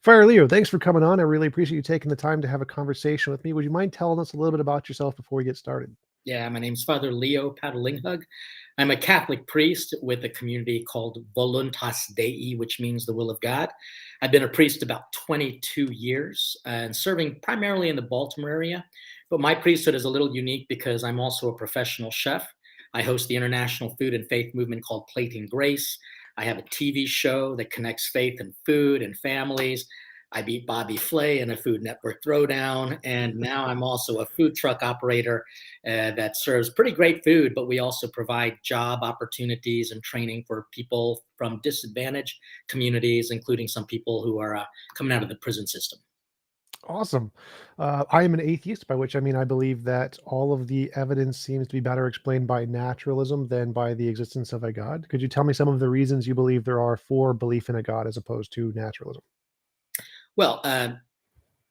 Fire Leo, thanks for coming on. I really appreciate you taking the time to have a conversation with me. Would you mind telling us a little bit about yourself before we get started? Yeah, my name's Father Leo Padalinghug. I'm a Catholic priest with a community called Voluntas Dei, which means the will of God. I've been a priest about 22 years and serving primarily in the Baltimore area. But my priesthood is a little unique because I'm also a professional chef. I host the international food and faith movement called Plating Grace. I have a TV show that connects faith and food and families. I beat Bobby Flay in a Food Network Throwdown, and now I'm also a food truck operator that serves pretty great food, but we also provide job opportunities and training for people from disadvantaged communities, including some people who are coming out of the prison system. Awesome. I am an atheist, by which I mean I believe that all of the evidence seems to be better explained by naturalism than by the existence of a God. Could you tell me some of the reasons you believe there are for belief in a God as opposed to naturalism? Well,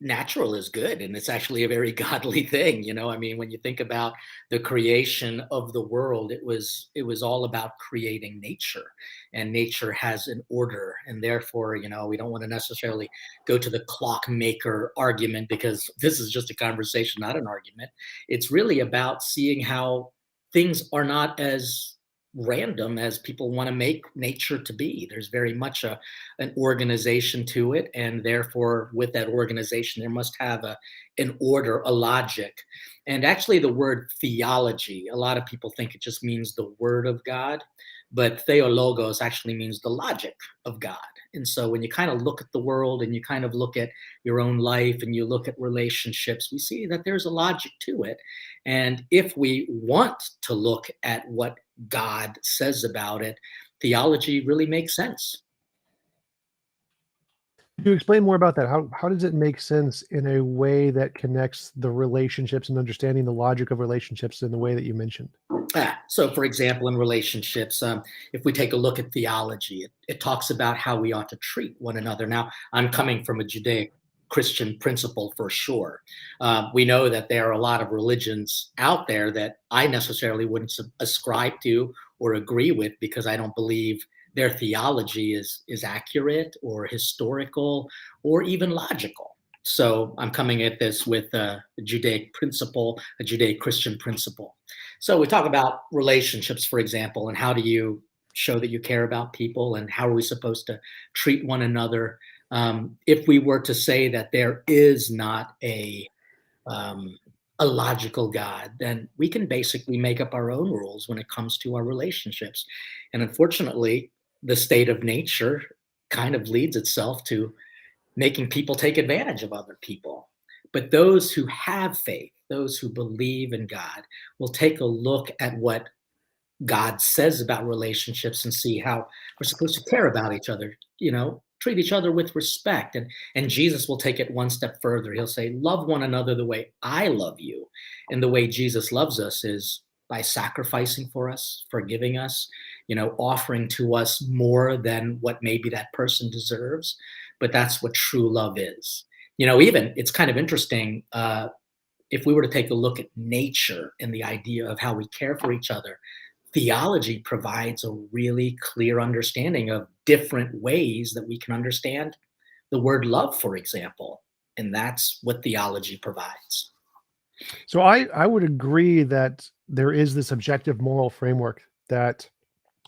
natural is good, and it's actually a very godly thing. I mean, when you think about the creation of the world, it was all about creating nature, and nature has an order, and therefore, we don't want to necessarily go to the clockmaker argument, because this is just a conversation, not an argument. It's really about seeing how things are not as random as people want to make nature to be. There's very much an organization to it, and therefore with that organization there must have an order, a logic. And actually the word theology, a lot of people think it just means the word of God, but theologos actually means the logic of God. And so when you kind of look at the world and you kind of look at your own life and you look at relationships, we see that there's a logic to it. And if we want to look at what God says about it, theology really makes sense. Could you explain more about that? How does it make sense in a way that connects the relationships and understanding the logic of relationships in the way that you mentioned? So, for example, in relationships, if we take a look at theology, it talks about how we ought to treat one another. Now, I'm coming from a Judaic Christian principle for sure. We know that there are a lot of religions out there that I necessarily wouldn't ascribe to or agree with, because I don't believe their theology is accurate or historical or even logical. So I'm coming at this with a Judaic principle, a Judaic Christian principle. So we talk about relationships, for example, and how do you show that you care about people, and how are we supposed to treat one another? If we were to say that there is not um, a logical God, then we can basically make up our own rules when it comes to our relationships. And unfortunately, the state of nature kind of leads itself to making people take advantage of other people. But those who have faith, those who believe in God, will take a look at what God says about relationships and see how we're supposed to care about each other, treat each other with respect. And Jesus will take it one step further. He'll say, love one another the way I love you. And the way Jesus loves us is by sacrificing for us, forgiving us, offering to us more than what maybe that person deserves. But that's what true love is. Even it's kind of interesting, if we were to take a look at nature and the idea of how we care for each other, theology provides a really clear understanding of different ways that we can understand the word love, for example. And that's what theology provides. So I would agree that there is this objective moral framework that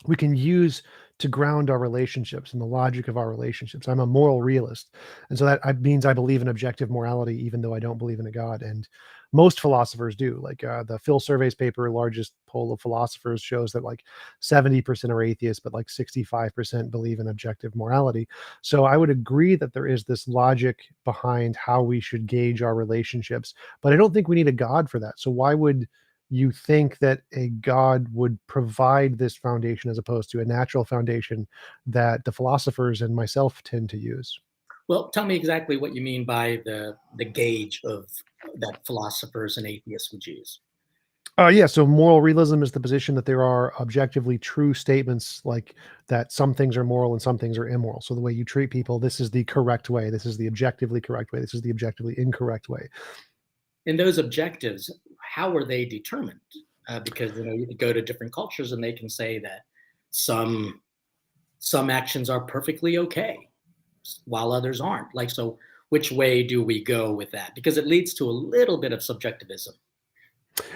we can use to ground our relationships and the logic of our relationships. I'm a moral realist. And so that means I believe in objective morality, even though I don't believe in a God. And most philosophers do. Like the Phil Surveys paper, largest poll of philosophers, shows that like 70% are atheists, but like 65% believe in objective morality. So I would agree that there is this logic behind how we should gauge our relationships, but I don't think we need a God for that. So why would you think that a God would provide this foundation as opposed to a natural foundation that the philosophers and myself tend to use? Well, tell me exactly what you mean by the gauge of that philosophers and atheists would use. Yeah, so moral realism is the position that there are objectively true statements like that some things are moral and some things are immoral. So the way you treat people, this is the correct way, this is the objectively correct way, this is the objectively incorrect way. And those objectives, how are they determined? because you could go to different cultures and they can say that some some actions are perfectly okay while others aren't. Like, so which way do we go with that? Because it leads to a little bit of subjectivism.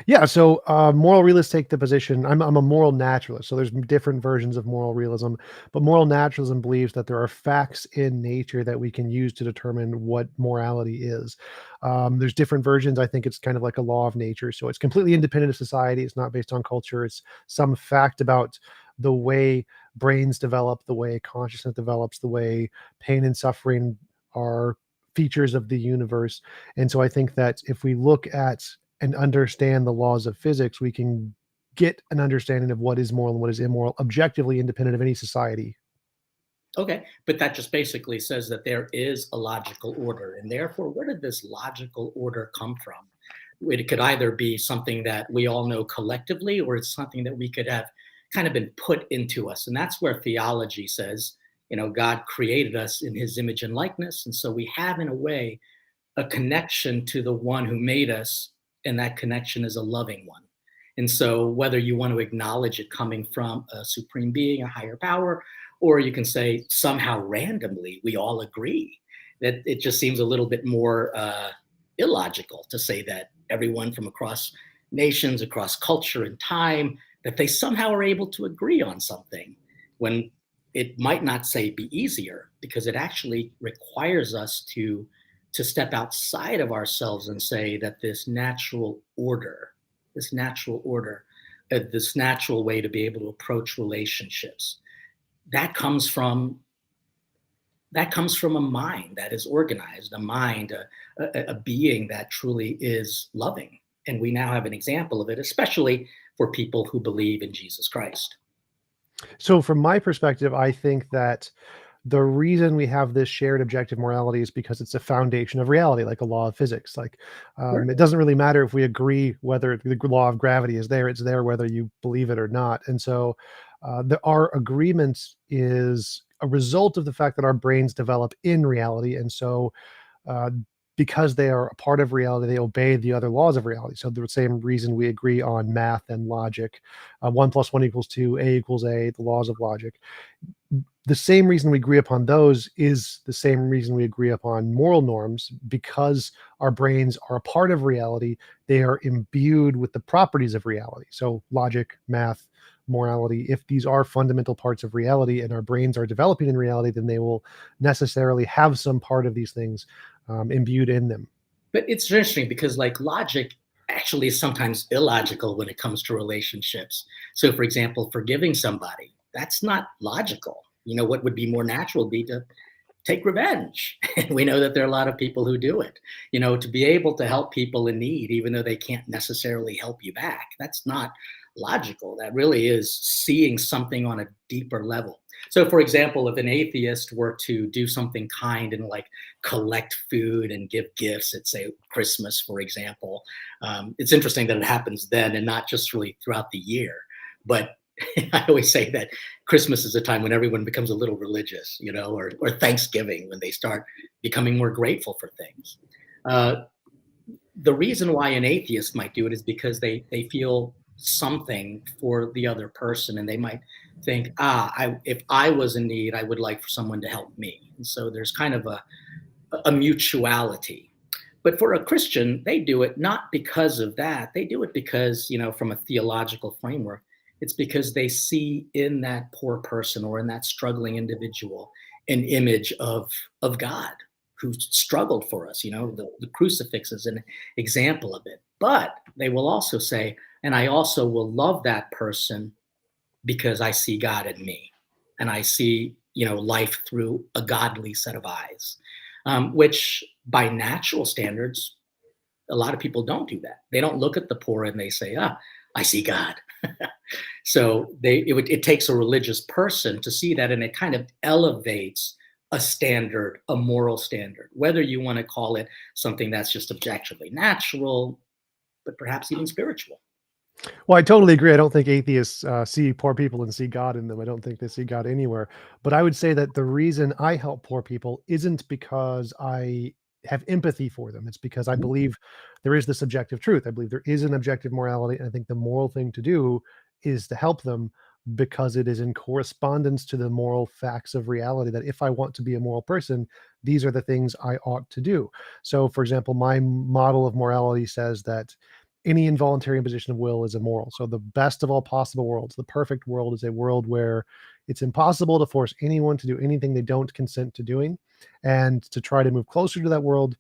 Yeah, so moral realists take the position. I'm a moral naturalist, so there's different versions of moral realism, but moral naturalism believes that there are facts in nature that we can use to determine what morality is. There's different versions. I think it's kind of like a law of nature, so it's completely independent of society. It's not based on culture. It's some fact about the way brains develop, the way consciousness develops, the way pain and suffering are features of the universe. And so I think that if we look at and understand the laws of physics, we can get an understanding of what is moral and what is immoral, objectively independent of any society. Okay, but that just basically says that there is a logical order, and therefore, where did this logical order come from? It could either be something that we all know collectively, or it's something that we could have kind of been put into us. And that's where theology says, God created us in his image and likeness. And so we have, in a way, a connection to the one who made us, and that connection is a loving one. And so, whether you want to acknowledge it coming from a supreme being, a higher power, or you can say somehow randomly we all agree, that it just seems a little bit more illogical to say that everyone from across nations, across culture and time, that they somehow are able to agree on something when it might not say be easier, because it actually requires us to step outside of ourselves and say that this natural order, this natural way to be able to approach relationships, that comes from a mind that is organized, a mind, a being that truly is loving. And we now have an example of it, especially for people who believe in Jesus Christ. So, from my perspective, I think that the reason we have this shared objective morality is because it's a foundation of reality, like a law of physics. Like, Sure. it doesn't really matter if we agree whether the law of gravity is there; it's there whether you believe it or not. And so, our agreement is a result of the fact that our brains develop in reality, and so uh, because they are a part of reality, they obey the other laws of reality. So the same reason we agree on math and logic, 1 + 1 = 2, A = A, the laws of logic. The same reason we agree upon those is the same reason we agree upon moral norms, because our brains are a part of reality. They are imbued with the properties of reality. So logic, math, morality, if these are fundamental parts of reality and our brains are developing in reality, then they will necessarily have some part of these things imbued in them. But it's interesting because, like, logic actually is sometimes illogical when it comes to relationships. So, for example, forgiving somebody, that's not logical. What would be more natural would be to take revenge. And we know that there are a lot of people who do it. To be able to help people in need, even though they can't necessarily help you back, that's not logical. That really is seeing something on a deeper level. So, for example, if an atheist were to do something kind and, like, collect food and give gifts at, say, Christmas, for example, it's interesting that it happens then and not just really throughout the year. But I always say that Christmas is a time when everyone becomes a little religious, or Thanksgiving, when they start becoming more grateful for things. Uh, the reason why an atheist might do it is because they feel something for the other person, and they might think, if I was in need, I would like for someone to help me. And so there's kind of a mutuality. But for a Christian, they do it not because of that. They do it because, from a theological framework, it's because they see in that poor person or in that struggling individual an image of God who struggled for us. The crucifix is an example of it. But they will also say, and I also will love that person because I see God in me, and I see life through a godly set of eyes, which by natural standards, a lot of people don't do that. They don't look at the poor and they say, I see God. So it takes a religious person to see that, and it kind of elevates a standard, a moral standard, whether you want to call it something that's just objectively natural, but perhaps even spiritual. Well, I totally agree. I don't think atheists see poor people and see God in them. I don't think they see God anywhere. But I would say that the reason I help poor people isn't because I have empathy for them. It's because I Mhm. believe there is this objective truth. I believe there is an objective morality. And I think the moral thing to do is to help them because it is in correspondence to the moral facts of reality that if I want to be a moral person, these are the things I ought to do. So, for example, my model of morality says that any involuntary imposition of will is immoral. So, the best of all possible worlds, the perfect world, is a world where it's impossible to force anyone to do anything they don't consent to doing. And to try to move closer to that world,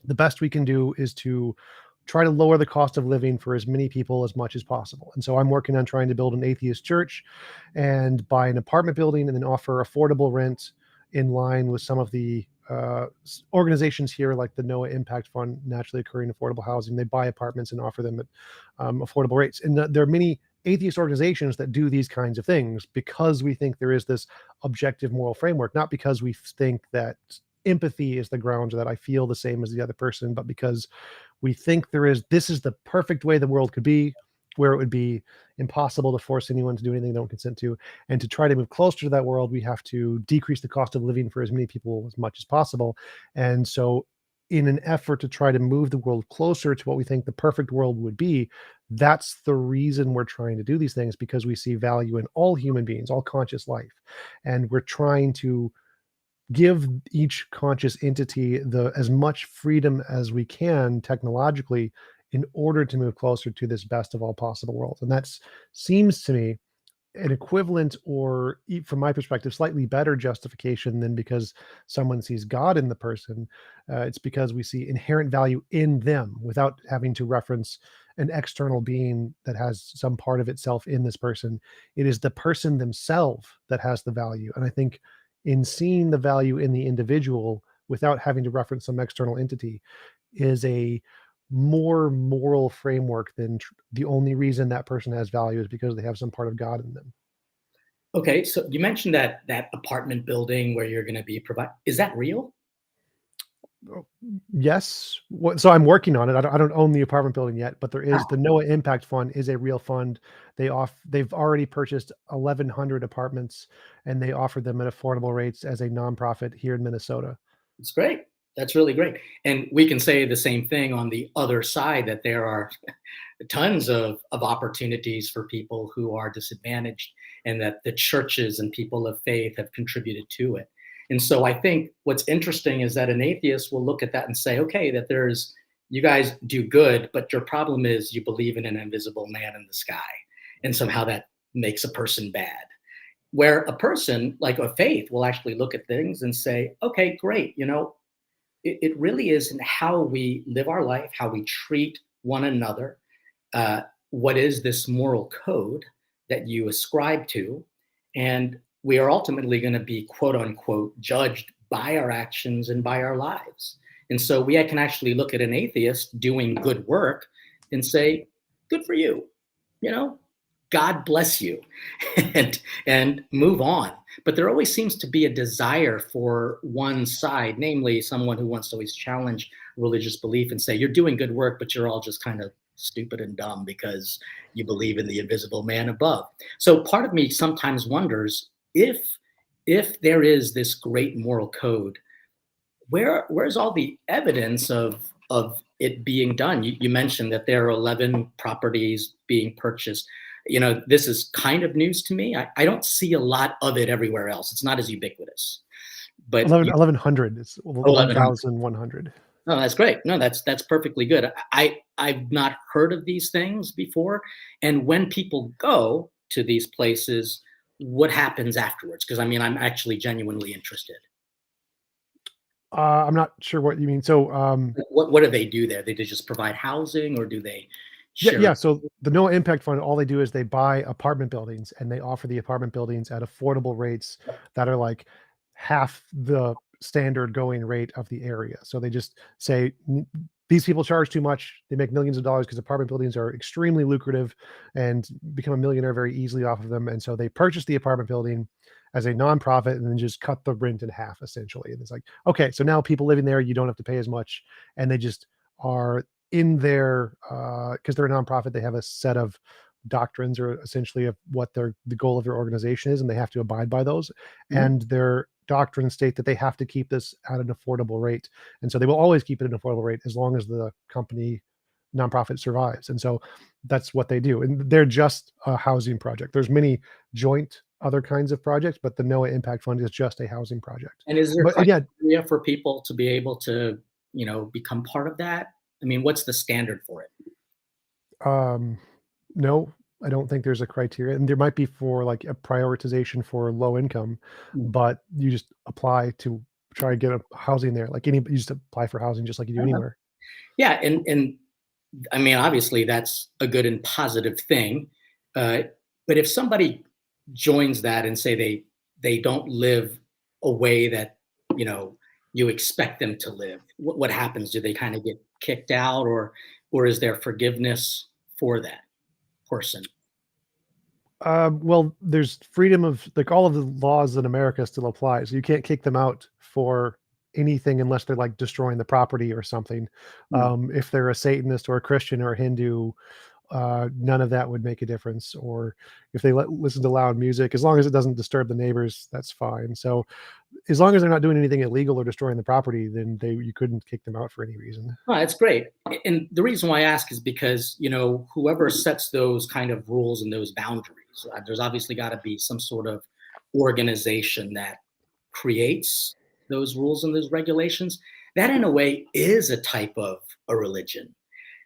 the best we can do is to try to lower the cost of living for as many people as much as possible. And so I'm working on trying to build an atheist church and buy an apartment building and then offer affordable rent in line with some of the organizations here, like the Noah Impact Fund, Naturally Occurring Affordable Housing. They buy apartments and offer them at affordable rates. And there are many atheist organizations that do these kinds of things because we think there is this objective moral framework, not because we think that empathy is the ground that I feel the same as the other person, but because we think this is the perfect way the world could be, where it would be impossible to force anyone to do anything they don't consent to. And to try to move closer to that world, we have to decrease the cost of living for as many people as much as possible. And so, in an effort to try to move the world closer to what we think the perfect world would be, that's the reason we're trying to do these things, because we see value in all human beings, all conscious life. And we're trying to give each conscious entity the as much freedom as we can technologically in order to move closer to this best of all possible worlds. And that seems to me an equivalent, or from my perspective, slightly better justification than because someone sees God in the person. It's because we see inherent value in them without having to reference an external being that has some part of itself in this person. It is the person themselves that has the value. And I think in seeing the value in the individual without having to reference some external entity is a more moral framework than the only reason that person has value is because they have some part of God in them. Okay, so you mentioned that apartment building where you're going to be provide. Is that real? Oh, yes. So I'm working on it. I don't own the apartment building yet, but there is the Oh, Noah Impact Fund is a real fund. They've already purchased 1,100 apartments and they offer them at affordable rates as a nonprofit here in Minnesota. it's great. That's really great. And we can say the same thing on the other side, that there are tons of opportunities for people who are disadvantaged, and that the churches and people of faith have contributed to it. And so I think what's interesting is that an atheist will look at that and say, okay, that there's, you guys do good, but your problem is you believe in an invisible man in the sky. And somehow that makes a person bad. Where a person like a faith will actually look at things and say, okay, great, it really is in how we live our life, how we treat one another. What is this moral code that you ascribe to? And we are ultimately going to be, quote unquote, judged by our actions and by our lives. And so we can actually look at an atheist doing good work and say, good for you. You know, God bless you, and move on. But there always seems to be a desire for one side, namely someone who wants to always challenge religious belief and say, you're doing good work, but you're all just kind of stupid and dumb because you believe in the invisible man above. So part of me sometimes wonders if there is this great moral code, where's all the evidence of it being done? You mentioned that there are 11 properties being purchased. This is kind of news to me. I don't see a lot of it everywhere else. It's not as ubiquitous. But 1,100. It's 1100. 1,100. No, that's great. No, that's perfectly good. I've not heard of these things before. And when people go to these places, what happens afterwards? Because I mean, I'm actually genuinely interested. I'm not sure what you mean. So, What do they do there? They just provide housing, or do they yeah, share? yeah. So the Noah Impact Fund, all they do is they buy apartment buildings and they offer the apartment buildings at affordable rates that are like half the standard going rate of the area. So they just say these people charge too much. They make millions of dollars because apartment buildings are extremely lucrative and become a millionaire very easily off of them. And so they purchase the apartment building as a nonprofit and then just cut the rent in half essentially. And it's like, okay, so now people living there, you don't have to pay as much. And they just are in their because they're a nonprofit, they have a set of doctrines are essentially of what the goal of their organization is, and they have to abide by those. Mhm. And their doctrines state that they have to keep this at an affordable rate, and so they will always keep it at an affordable rate as long as the company nonprofit survives. And so that's what they do, and they're just a housing project. There's many joint other kinds of projects, but the Noah Impact Fund is just a housing project. And is there But yeah, criteria for people to be able to, become part of that? I mean, what's the standard for it? um, no, I don't think there's a criteria, and there might be for like a prioritization for low income, Mm. but you just apply to try to get a housing there. Like you just apply for housing just like you do Uh-huh. anywhere. Yeah, and I mean, obviously, that's a good and positive thing. Uh, but if somebody joins that and say they don't live a way that you know you expect them to live, what happens? Do they kind of get kicked out, or is there forgiveness for that person? Well, there's freedom of like all of the laws in America still apply, so you can't kick them out for anything unless they're like destroying the property or something. Mm. If they're a Satanist or a Christian or a Hindu, none of that would make a difference. Or if they listen to loud music, as long as it doesn't disturb the neighbors, that's fine. So as long as they're not doing anything illegal or destroying the property, then you couldn't kick them out for any reason. Oh, that's great. And the reason why I ask is because, whoever sets those kind of rules and those boundaries, there's obviously got to be some sort of organization that creates those rules and those regulations. That, in a way, is a type of a religion,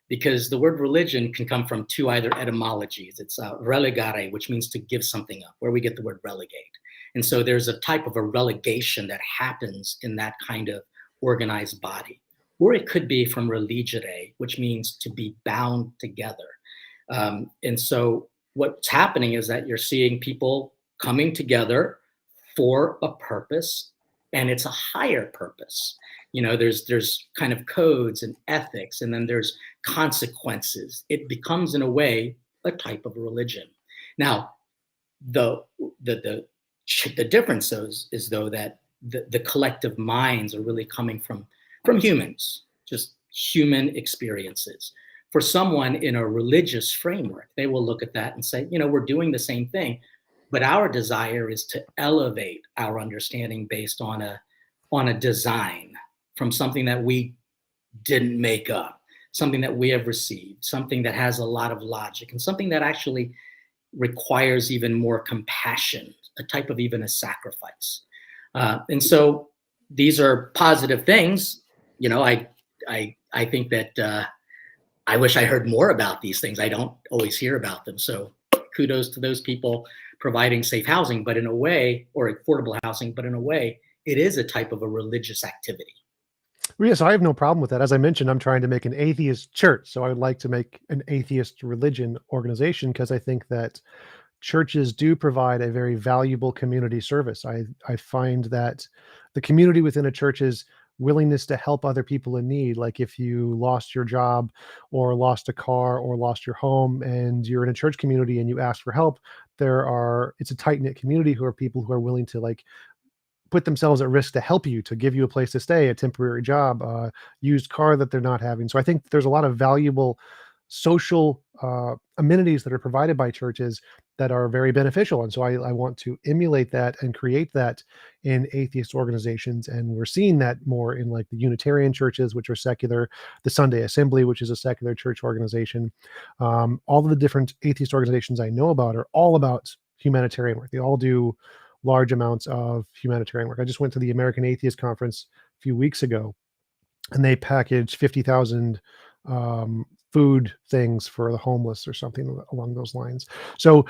because the word religion can come from two either etymologies. It's relegare, which means to give something up, where we get the word relegate. And so there's a type of a relegation that happens in that kind of organized body. Or it could be from religere, which means to be bound together. And so what's happening is that you're seeing people coming together for a purpose, and it's a higher purpose. There's kind of codes and ethics, and then there's consequences. It becomes, in a way, a type of religion. Now, the the the difference is though that the collective minds are really coming from humans, just human experiences. For someone in a religious framework, they will look at that and say, we're doing the same thing, but our desire is to elevate our understanding based on a design from something that we didn't make up, something that we have received, something that has a lot of logic, and something that actually requires even more compassion, a type of even a sacrifice. And so these are positive things. I think that I wish I heard more about these things. I don't always hear about them. So kudos to those people providing safe housing, but in a way, or affordable housing, but in a way, it is a type of a religious activity. Well, yes, I have no problem with that. As I mentioned, I'm trying to make an atheist church, so I would like to make an atheist religion organization because I think that churches do provide a very valuable community service. I find that the community within a church's willingness to help other people in need, like if you lost your job or lost a car or lost your home and you're in a church community and you ask for help, it's a tight knit community who are people who are willing to like put themselves at risk to help you, to give you a place to stay, a temporary job, used car that they're not having. So I think there's a lot of valuable social amenities that are provided by churches that are very beneficial. And so I want to emulate that and create that in atheist organizations. And we're seeing that more in like the Unitarian churches, which are secular, the Sunday Assembly, which is a secular church organization. All of the different atheist organizations I know about are all about humanitarian work. They all do large amounts of humanitarian work. I just went to the American Atheist Conference a few weeks ago, and they packaged 50,000 food things for the homeless or something along those lines. So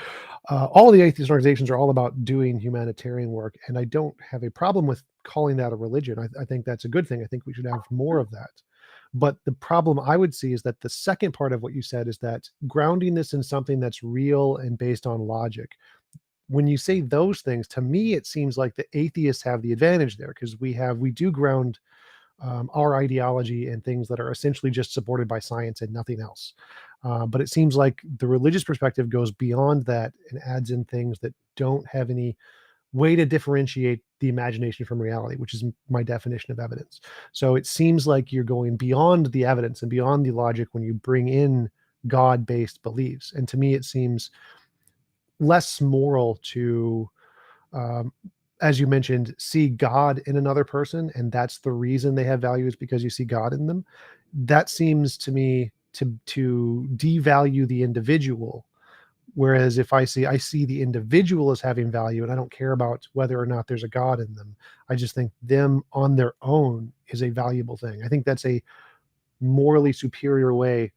all the atheist organizations are all about doing humanitarian work, and I don't have a problem with calling that a religion. I think that's a good thing. I think we should have more of that. But the problem I would see is that the second part of what you said is that grounding this in something that's real and based on logic. When you say those things, to me, it seems like the atheists have the advantage there because we do ground our ideology and things that are essentially just supported by science and nothing else. But it seems like the religious perspective goes beyond that and adds in things that don't have any way to differentiate the imagination from reality, which is my definition of evidence. So it seems like you're going beyond the evidence and beyond the logic when you bring in God-based beliefs. And to me, it seems less moral to, um, as you mentioned, see God in another person, and that's the reason they have value, is because you see God in them. That seems to me to devalue the individual. Whereas if I see the individual as having value, and I don't care about whether or not there's a God in them. I just think them on their own is a valuable thing. I think that's a morally superior way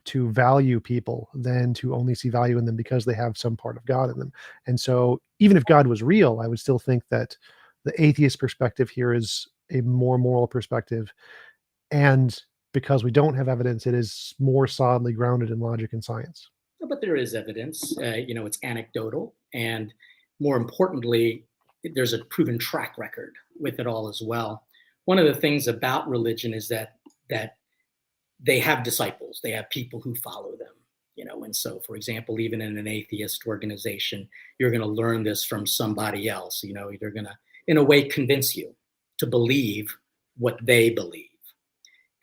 to value people than to only see value in them because they have some part of God in them. And so even if God was real, I would still think that the atheist perspective here is a more moral perspective. And because we don't have evidence, it is more solidly grounded in logic and science. But there is evidence. It's anecdotal, and more importantly, there's a proven track record with it all as well. One of the things about religion is that they have disciples, they have people who follow them. And so, for example, even in an atheist organization, you're going to learn this from somebody else. They're going to, in a way, convince you to believe what they believe.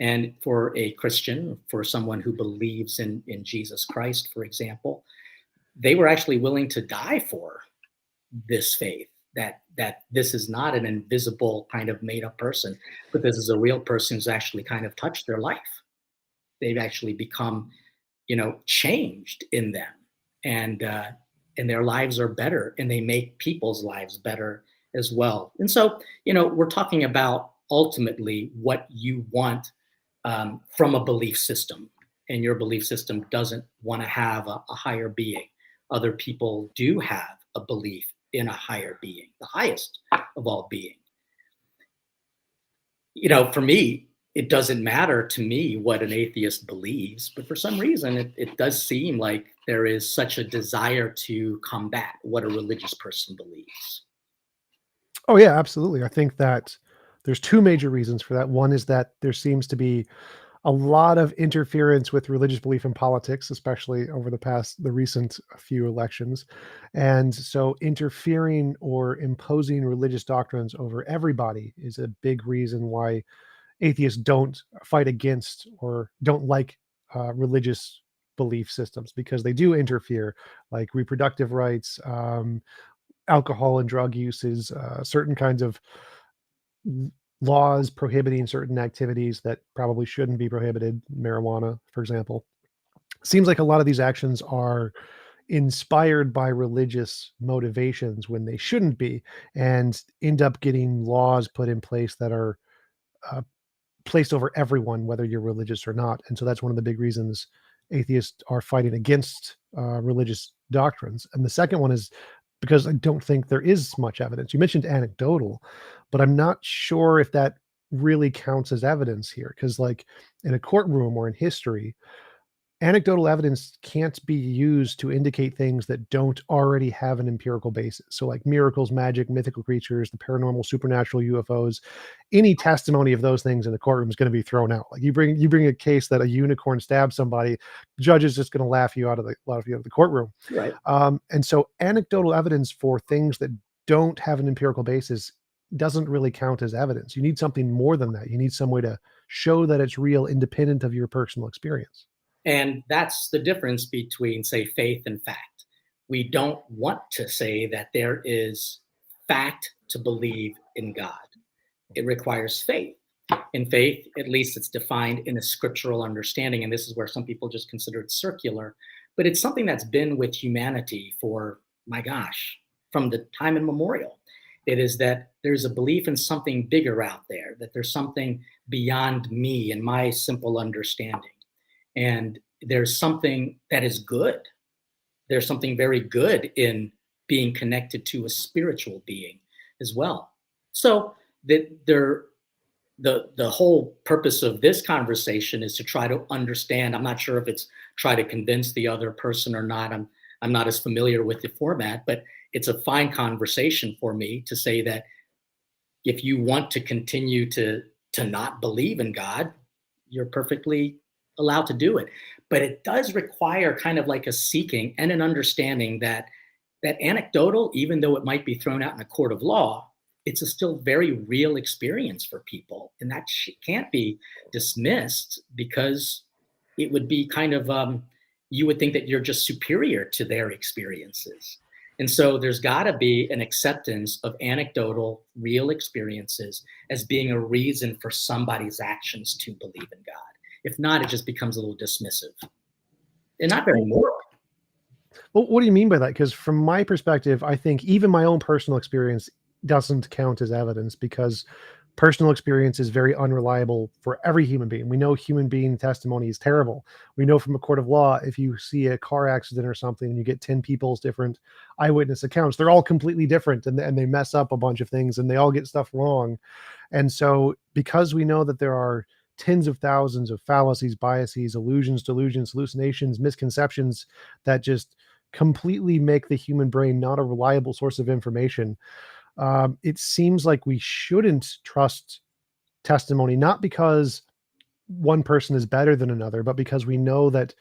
And for a Christian, for someone who believes in Jesus Christ, for example, they were actually willing to die for this faith, that this is not an invisible kind of made up person, but this is a real person who's actually kind of touched their life. They've actually become, changed in them, and their lives are better, and they make people's lives better as well. And so, we're talking about ultimately what you want from a belief system, and your belief system doesn't want to have a higher being. Other people do have a belief in a higher being, the highest of all being. For me, it doesn't matter to me what an atheist believes, but for some reason, it does seem like there is such a desire to combat what a religious person believes. Oh yeah, absolutely. I think that there's two major reasons for that. One is that there seems to be a lot of interference with religious belief in politics, especially over the recent few elections. And so interfering or imposing religious doctrines over everybody is a big reason why atheists don't fight against or don't like religious belief systems, because they do interfere, like reproductive rights, alcohol and drug uses, certain kinds of laws prohibiting certain activities that probably shouldn't be prohibited, marijuana, for example. Seems like a lot of these actions are inspired by religious motivations when they shouldn't be, and end up getting laws put in place that are uh, placed over everyone, whether you're religious or not. And so that's one of the big reasons atheists are fighting against religious doctrines. And the second one is because I don't think there is much evidence. You mentioned anecdotal, but I'm not sure if that really counts as evidence here. Because, like, in a courtroom or in history, anecdotal evidence can't be used to indicate things that don't already have an empirical basis. So, like miracles, magic, mythical creatures, the paranormal, supernatural, UFOs, any testimony of those things in the courtroom is going to be thrown out. Like, you bring a case that a unicorn stabbed somebody, judge is just going to laugh you out of the courtroom. Right. And so, anecdotal evidence for things that don't have an empirical basis doesn't really count as evidence. You need something more than that. You need some way to show that it's real, independent of your personal experience. And that's the difference between, say, faith and fact. We don't want to say that there is fact to believe in God. It requires faith. In faith, at least it's defined in a scriptural understanding, and this is where some people just consider it circular, but it's something that's been with humanity for, my gosh, from the time immemorial. It is that there's a belief in something bigger out there, that there's something beyond me and my simple understanding. And there's something that is good. There's something very good in being connected to a spiritual being as well. So that the whole purpose of this conversation is to try to understand. I'm not sure if it's try to convince the other person or not. I'm not as familiar with the format, but it's a fine conversation for me to say that if you want to continue to not believe in God, you're perfectly allowed to do it. But it does require kind of like a seeking and an understanding that anecdotal, even though it might be thrown out in a court of law, it's a still very real experience for people. And that can't be dismissed, because it would be kind of you would think that you're just superior to their experiences. And so there's got to be an acceptance of anecdotal, real experiences as being a reason for somebody's actions to believe in God. If not, it just becomes a little dismissive and not very moral. Well, what do you mean by that? Because from my perspective, I think even my own personal experience doesn't count as evidence because personal experience is very unreliable for every human being. We know human being testimony is terrible. We know from a court of law, if you see a car accident or something and you get 10 people's different eyewitness accounts, they're all completely different and they mess up a bunch of things and they all get stuff wrong. And so, because we know that there are tens of thousands of fallacies, biases, illusions, delusions, hallucinations, misconceptions that just completely make the human brain not a reliable source of information, it seems like we shouldn't trust testimony, not because one person is better than another, but because we know that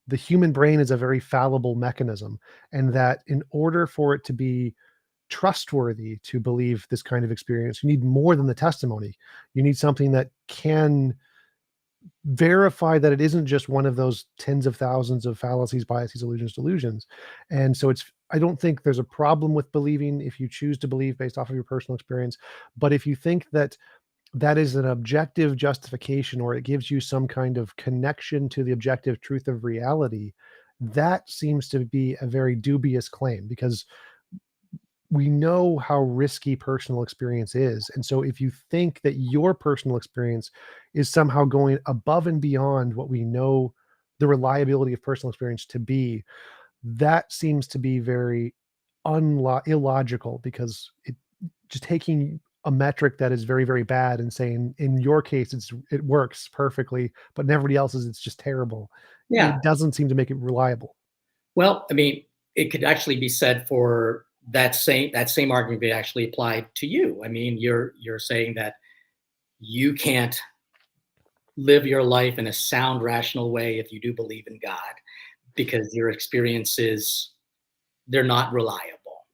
the human brain is a very fallible mechanism, and that in order for it to be trustworthy to believe this kind of experience, you need more than the testimony. You need something that can verify that it isn't just one of those tens of thousands of fallacies, biases, illusions, delusions. And so I don't think there's a problem with believing if you choose to believe based off of your personal experience. But if you think that that is an objective justification or it gives you some kind of connection to the objective truth of reality, that seems to be a very dubious claim because we know how risky personal experience is. And so if you think that your personal experience is somehow going above and beyond what we know the reliability of personal experience to be, that seems to be very illogical because it just taking a metric that is very, very bad and saying in your case it works perfectly, but in everybody else's it's just terrible. Yeah. It doesn't seem to make it reliable. Well, I mean, it could actually be said for that same argument be actually applied to you. I mean, you're saying that you can't live your life in a sound, rational way if you do believe in God because your experiences they're not reliable.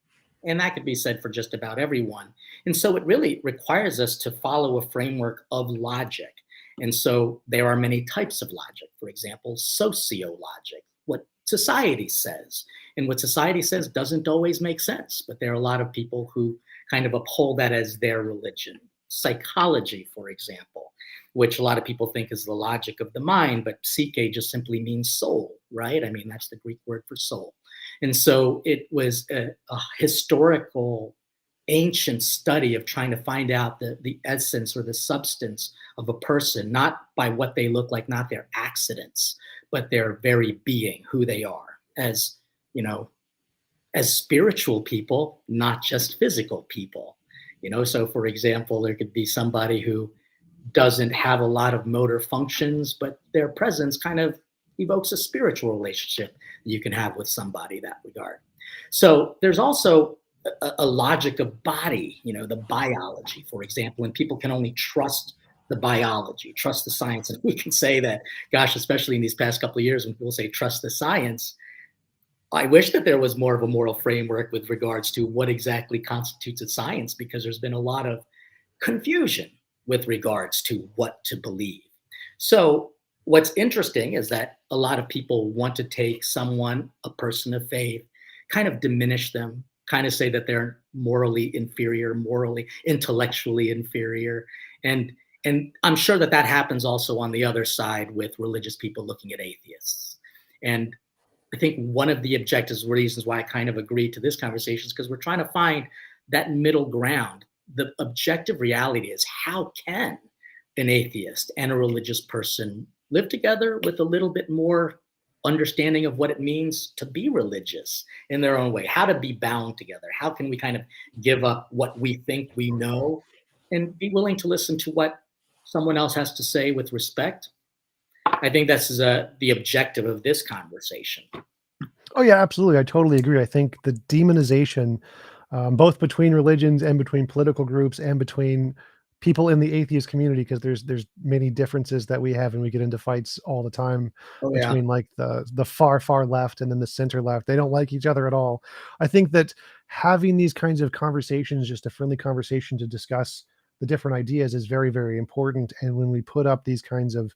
And that could be said for just about everyone. And so it really requires us to follow a framework of logic. And so there are many types of logic. For example, sociologic, what society says. And what society says doesn't always make sense, but there are a lot of people who kind of uphold that as their religion. Psychology, for example, which a lot of people think is the logic of the mind, but psyche just simply means soul, right? I mean, that's the Greek word for soul. And so it was a historical, ancient study of trying to find out the essence or the substance of a person, not by what they look like, not their accidents, but their very being, who they are as, you know, as spiritual people, not just physical people. So for example, there could be somebody who doesn't have a lot of motor functions, but their presence kind of evokes a spiritual relationship you can have with somebody in that regard. So there's also a logic of body, the biology, for example, and people can only trust the biology, trust the science. And we can say that, gosh, especially in these past couple of years, when people say trust the science, I wish that there was more of a moral framework with regards to what exactly constitutes a science, because there's been a lot of confusion with regards to what to believe. So, what's interesting is that a lot of people want to take someone, a person of faith, kind of diminish them, kind of say that they're morally inferior, morally, intellectually inferior. And I'm sure that that happens also on the other side with religious people looking at atheists. And I think one of the objectives, reasons why I kind of agree to this conversation is because we're trying to find that middle ground. The objective reality is, how can an atheist and a religious person live together with a little bit more understanding of what it means to be religious in their own way, how to be bound together? How can we kind of give up what we think we know and be willing to listen to what someone else has to say with respect? I think that's the objective of this conversation. Oh yeah, absolutely. I totally agree. I think the demonization, both between religions and between political groups and between people in the atheist community, because there's many differences that we have, and we get into fights all the time Oh yeah. between like the far left and then the center left. They don't like each other at all. I think that having these kinds of conversations, just a friendly conversation to discuss the different ideas, is very, very important. And when we put up these kinds of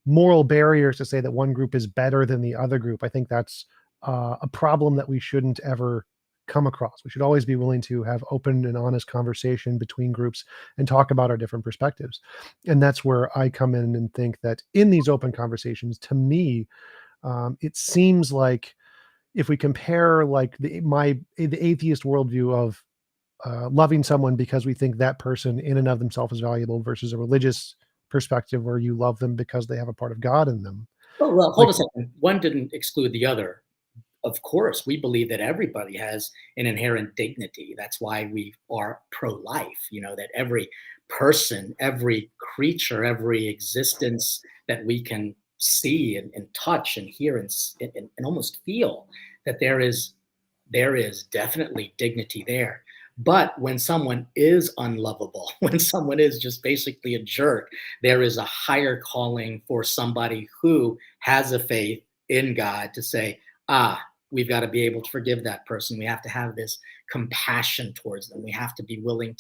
moral barriers to say that one group is better than the other group. I think that's a problem that we shouldn't ever come across. We should always be willing to have open and honest conversation between groups and talk about our different perspectives. And that's where I come in and think that in these open conversations, to me, it seems like if we compare like the atheist worldview of loving someone because we think that person in and of themselves is valuable versus a religious perspective where you love them because they have a part of God in them. Oh, well, hold Like, a second. One didn't exclude the other. Of course, we believe that everybody has an inherent dignity. That's why we are pro-life, that every person, every creature, every existence that we can see and touch and hear and almost feel, that there is definitely dignity there. But when someone is unlovable, when someone is just basically a jerk, there is a higher calling for somebody who has a faith in God to say, we've got to be able to forgive that person. We have to have this compassion towards them. We have to be willing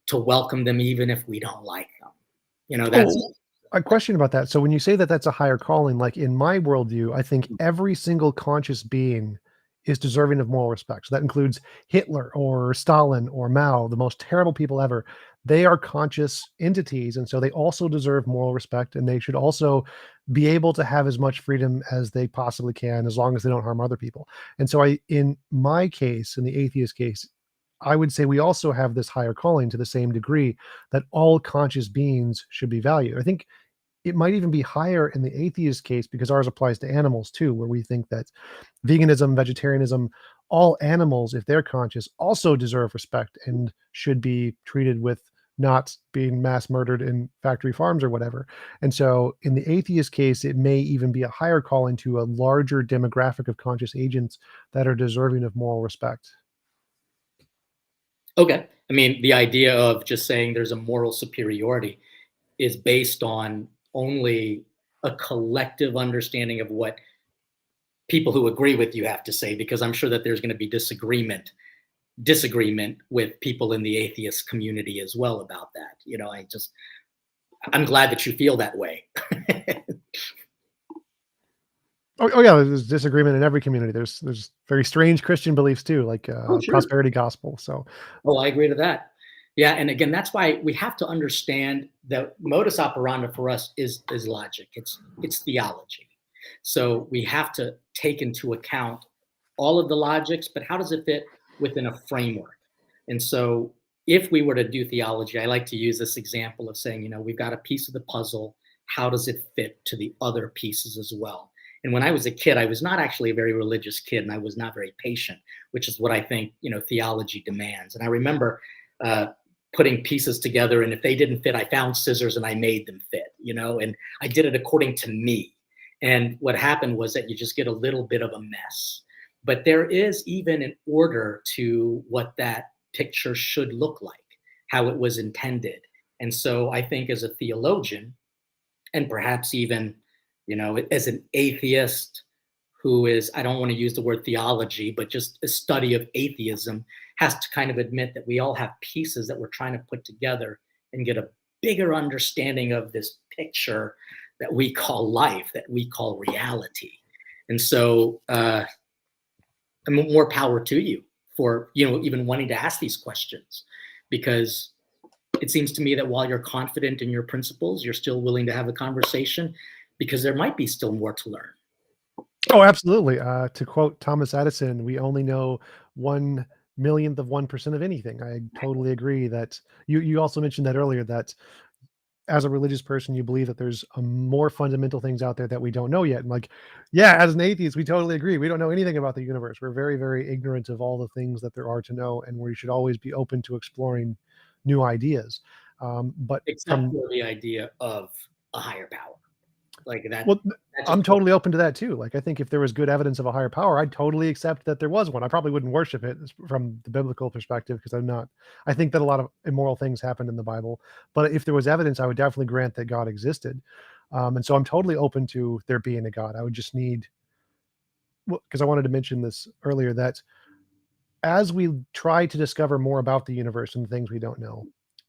to welcome them even if we don't like them. That's oh, a question about that. So when you say that that's a higher calling, like in my worldview, I think every single conscious being is deserving of moral respect. So that includes Hitler or Stalin or Mao, the most terrible people ever. They are conscious entities, and so they also deserve moral respect, and they should also be able to have as much freedom as they possibly can, as long as they don't harm other people. And so, in my case, in the atheist case, I would say we also have this higher calling to the same degree that all conscious beings should be valued. I think it might even be higher in the atheist case because ours applies to animals too, where we think that veganism, vegetarianism, all animals, if they're conscious, also deserve respect and should be treated with not being mass murdered in factory farms or whatever. And so in the atheist case, it may even be a higher calling to a larger demographic of conscious agents that are deserving of moral respect. okay. I mean, the idea of just saying there's a moral superiority is based on only a collective understanding of what people who agree with you have to say, because I'm sure that there's going to be disagreement with people in the atheist community as well about that. I'm glad that you feel that way. Oh yeah, there's disagreement in every community. There's very strange Christian beliefs too, like Oh, sure. prosperity gospel. So Oh, I agree to that. Yeah, and again, that's why we have to understand that modus operandi for us is logic. It's theology. So we have to take into account all of the logics, but how does it fit within a framework? And so if we were to do theology, I like to use this example of saying, we've got a piece of the puzzle. How does it fit to the other pieces as well? And when I was a kid, I was not actually a very religious kid, and I was not very patient, which is what I think theology demands. And I remember uh, putting pieces together, and if they didn't fit, I found scissors and I made them fit. And I did it according to me. And what happened was that you just get a little bit of a mess. But there is even an order to what that picture should look like, how it was intended. And so I think as a theologian, and perhaps even, as an atheist who is, I don't want to use the word theology, but just a study of atheism, has to kind of admit that we all have pieces that we're trying to put together and get a bigger understanding of this picture that we call life, that we call reality. And so, more power to you for even wanting to ask these questions, because it seems to me that while you're confident in your principles, you're still willing to have a conversation, because there might be still more to learn. oh, absolutely. To quote Thomas Edison, we only know 1/millionth of 1% of anything. I totally agree that you also mentioned that earlier, that as a religious person, you believe that there's more fundamental things out there that we don't know yet. And like, yeah, as an atheist, we totally agree. We don't know anything about the universe. We're very, very ignorant of all the things that there are to know, and we should always be open to exploring new ideas. But Except from for the idea of a higher power, like that. Well, That just I'm totally open to that too. Like, I think if there was good evidence of a higher power, I'd totally accept that there was one. I probably wouldn't worship it from the biblical perspective because I'm not. I think that a lot of immoral things happened in the Bible, but if there was evidence, I would definitely grant that God existed. And so I'm totally open to there being a God. I would just need, because I wanted to mention this earlier, that as we try to discover more about the universe and the things we don't know,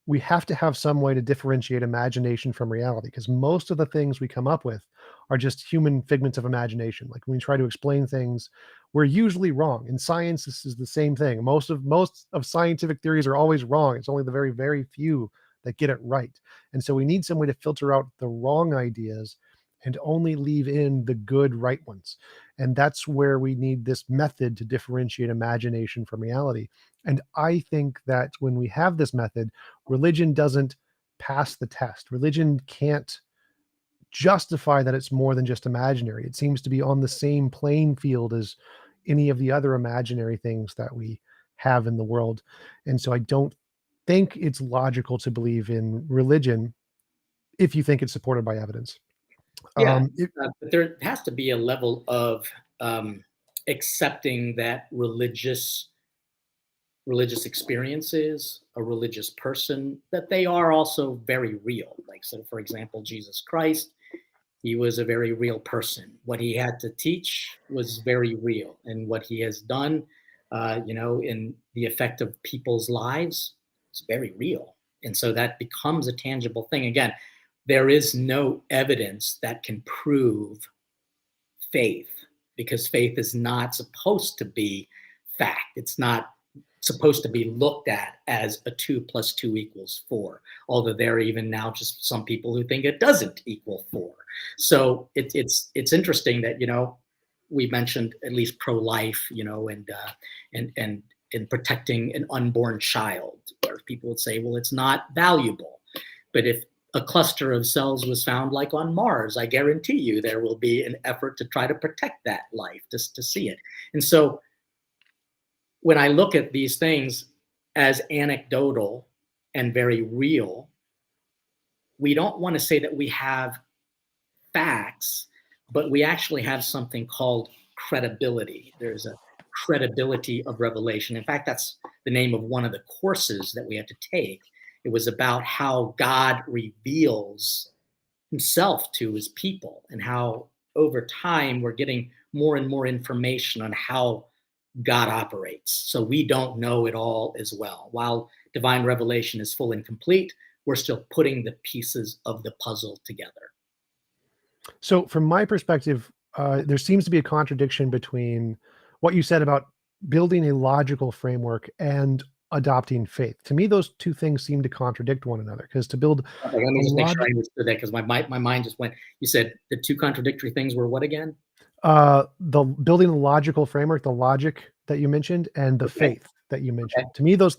we have to have some way to differentiate imagination from reality, because most of the things we come up with are just human figments of imagination. Like when we try to explain things, we're usually wrong. In science, this is the same thing. Most of scientific theories are always wrong. It's only the very, very few that get it right. And so we need some way to filter out the wrong ideas and only leave in the good right ones. And that's where we need this method to differentiate imagination from reality. And I think that when we have this method, religion doesn't pass the test. Religion can't justify that it's more than just imaginary. It seems to be on the same playing field as any of the other imaginary things that we have in the world. And so I don't think it's logical to believe in religion if you think it's supported by evidence. Yeah, It, but there has to be a level of accepting that religious experiences, a religious person, that they are also very real. Like, so for example, Jesus Christ, he was a very real person. What he had to teach was very real, and what he has done, in the effect of people's lives, is very real. And so that becomes a tangible thing. Again, there is no evidence that can prove faith, because faith is not supposed to be fact. It's not supposed to be looked at as a 2 plus 2 equals 4, although there are even now just some people who think it doesn't equal 4. So it's interesting that, we mentioned at least pro-life, and protecting an unborn child, where people would say, well, it's not valuable. But if a cluster of cells was found like on Mars, I guarantee you there will be an effort to try to protect that life, just to see it. And so when I look at these things as anecdotal and very real, we don't want to say that we have facts, but we actually have something called credibility. There's a credibility of revelation. In fact, that's the name of one of the courses that we had to take. It was about how God reveals himself to his people, and how over time we're getting more and more information on how God operates. So we don't know it all as well. While divine revelation is full and complete, we're still putting the pieces of the puzzle together. so, from my perspective, there seems to be a contradiction between what you said about building a logical framework and adopting faith. To me, those two things seem to contradict one another, because to build Okay, let a me just make sure logic I understood that, because my mind just went. You said the two contradictory things were what again? the building a logical framework, the logic that you mentioned, and the Okay. faith that you Okay. mentioned. To me, those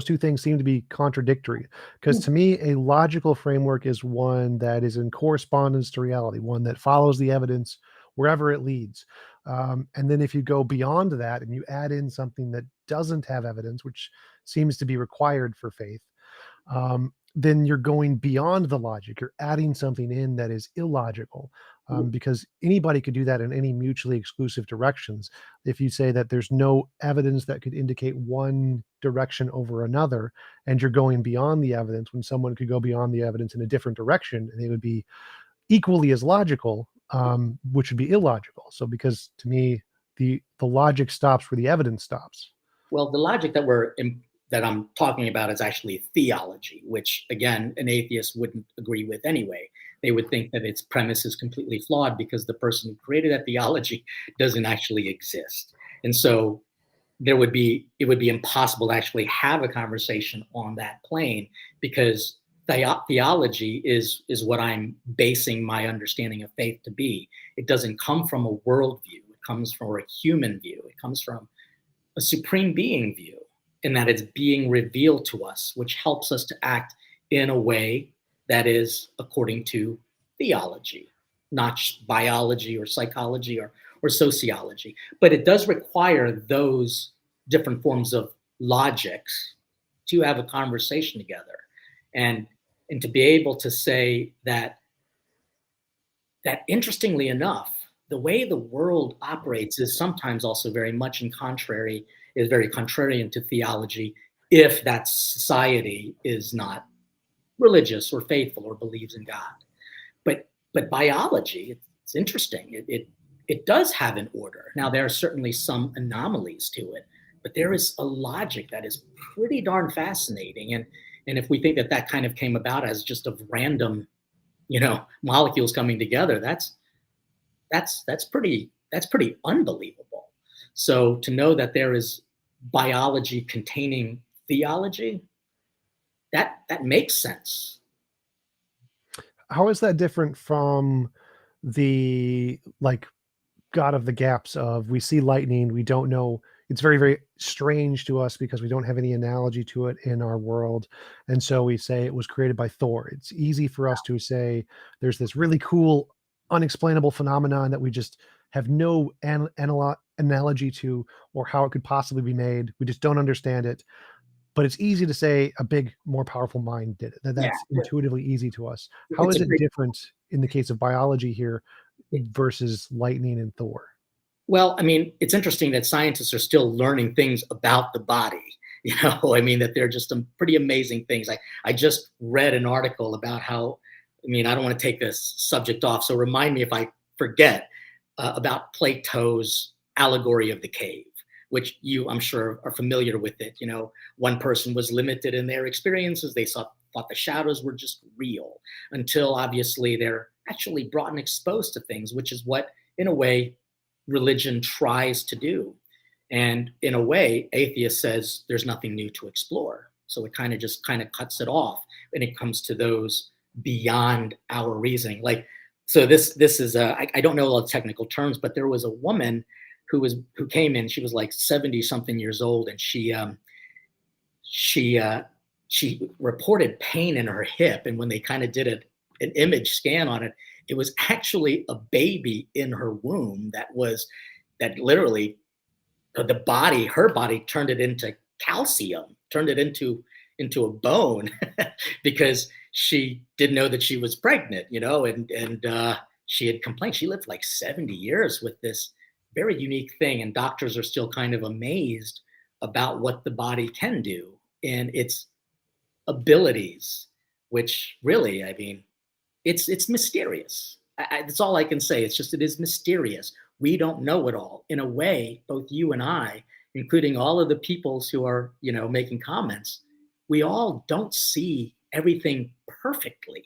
two things seem to be contradictory, because to me, a logical framework is one that is in correspondence to reality, one that follows the evidence wherever it leads. And then if you go beyond that and you add in something that doesn't have evidence, which seems to be required for faith, then you're going beyond the logic. You're adding something in that is illogical, because anybody could do that in any mutually exclusive directions. If you say that there's no evidence that could indicate one direction over another, and you're going beyond the evidence, when someone could go beyond the evidence in a different direction, and they would be equally as logical, which would be illogical. So, because to me, the logic stops where the evidence stops. Well, the logic that I'm talking about is actually theology, which again, an atheist wouldn't agree with anyway. They would think that its premise is completely flawed because the person who created that theology doesn't actually exist. And so it would be impossible to actually have a conversation on that plane, because theology is what I'm basing my understanding of faith to be. It doesn't come from a worldview. It comes from a human view. It comes from a supreme being view, in that it's being revealed to us, which helps us to act in a way that is according to theology, not biology or psychology or sociology. But it does require those different forms of logics to have a conversation together. And and to be able to say that interestingly enough, the way the world operates is sometimes also very contrarian to theology, if that society is not religious or faithful or believes in God. But biology, it's interesting. It does have an order. Now there are certainly some anomalies to it, but there is a logic that is pretty darn fascinating. And if we think that that kind of came about as just of random, molecules coming together, that's pretty unbelievable. So to know that there is biology containing theology, that makes sense. How is that different from the, like, God of the gaps of we see lightning, we don't know, it's very, very strange to us because we don't have any analogy to it in our world, and so we say it was created by Thor. It's easy for us to say there's this really cool, unexplainable phenomenon that we just have no analogy to, or how it could possibly be made. We just don't understand it. But it's easy to say a big, more powerful mind did it. Yeah, That's intuitively easy to us. How it's is a it great. different in the case of biology here versus lightning and Thor? Well, I mean, it's interesting that scientists are still learning things about the body. I mean, that they're just some pretty amazing things. I just read an article about how, I mean, I don't want to take this subject off, so remind me if I forget, about Plato's allegory of the cave, which you, I'm sure, are familiar with it. One person was limited in their experiences. They thought the shadows were just real until obviously they're actually brought and exposed to things, which is what, in a way, religion tries to do. And in a way, atheist says there's nothing new to explore. So it kind of cuts it off when it comes to those beyond our reasoning. Like, so this is I don't know all the technical terms, but there was a woman who came in. She was like 70 something years old, and she she reported pain in her hip. And when they kind of did an image scan on it, it was actually a baby in her womb that literally, her body turned it into calcium, turned it into a bone because she didn't know that she was pregnant, and she had complained. She lived like 70 years with this very unique thing, and doctors are still kind of amazed about what the body can do and its abilities, which really, I mean, it's mysterious. That's all I can say. It is mysterious. We don't know it all. In a way, both you and I, including all of the peoples who are, making comments, we all don't see everything perfectly.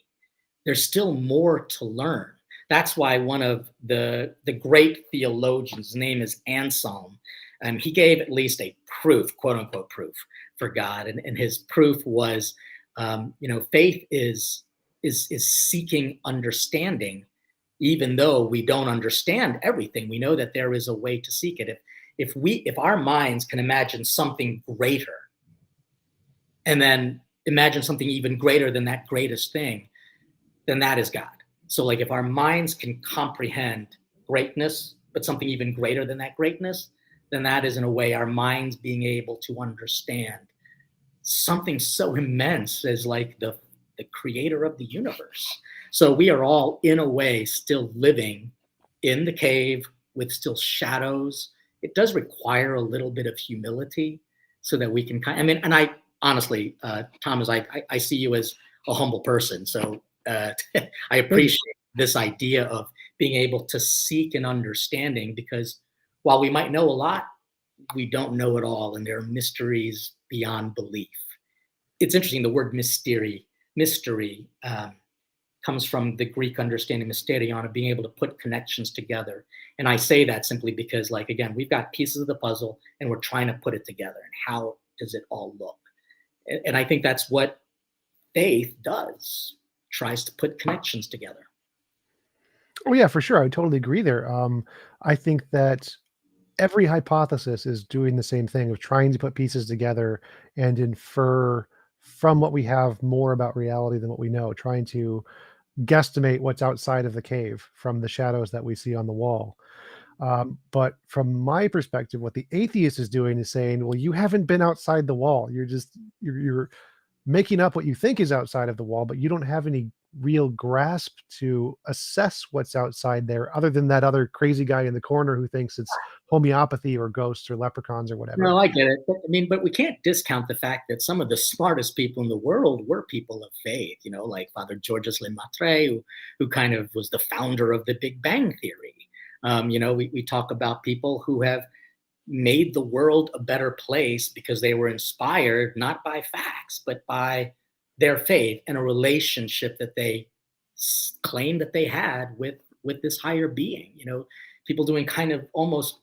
There's still more to learn. That's why one of the great theologians, his name is Anselm, and he gave at least a proof, quote unquote proof, for God, and his proof was, faith is seeking understanding, even though we don't understand everything. We know that there is a way to seek it. If our minds can imagine something greater, and then imagine something even greater than that greatest thing, then that is God. So, like, if our minds can comprehend greatness, but something even greater than that greatness, then that is, in a way, our minds being able to understand something so immense as like the creator of the universe. So we are all, in a way, still living in the cave with still shadows. It does require a little bit of humility so that we can I mean, and I honestly, Thomas, I see you as a humble person. So I Thank you. appreciate this idea of being able to seek an understanding, because while we might know a lot, we don't know it all, and there are mysteries beyond belief. It's interesting. The word mystery comes from the Greek understanding mysterion, of being able to put connections together. And I say that simply because, like, again, we've got pieces of the puzzle and we're trying to put it together. And how does it all look? And I think that's what faith does, tries to put connections together. Oh yeah, for sure. I totally agree there. I think that every hypothesis is doing the same thing of trying to put pieces together and infer from what we have more about reality than what we know, trying to guesstimate what's outside of the cave from the shadows that we see on the wall. But from my perspective, what the atheist is doing is saying, well, you haven't been outside the wall. You're making up what you think is outside of the wall, but you don't have any real grasp to assess what's outside there, other than that other crazy guy in the corner who thinks it's homeopathy or ghosts or leprechauns or whatever. No, I get it. But we can't discount the fact that some of the smartest people in the world were people of faith, like Father Georges Lemaitre, who kind of was the founder of the Big Bang Theory. We talk about people who have made the world a better place because they were inspired not by facts, but by their faith and a relationship that they claim that they had with this higher being. People doing kind of almost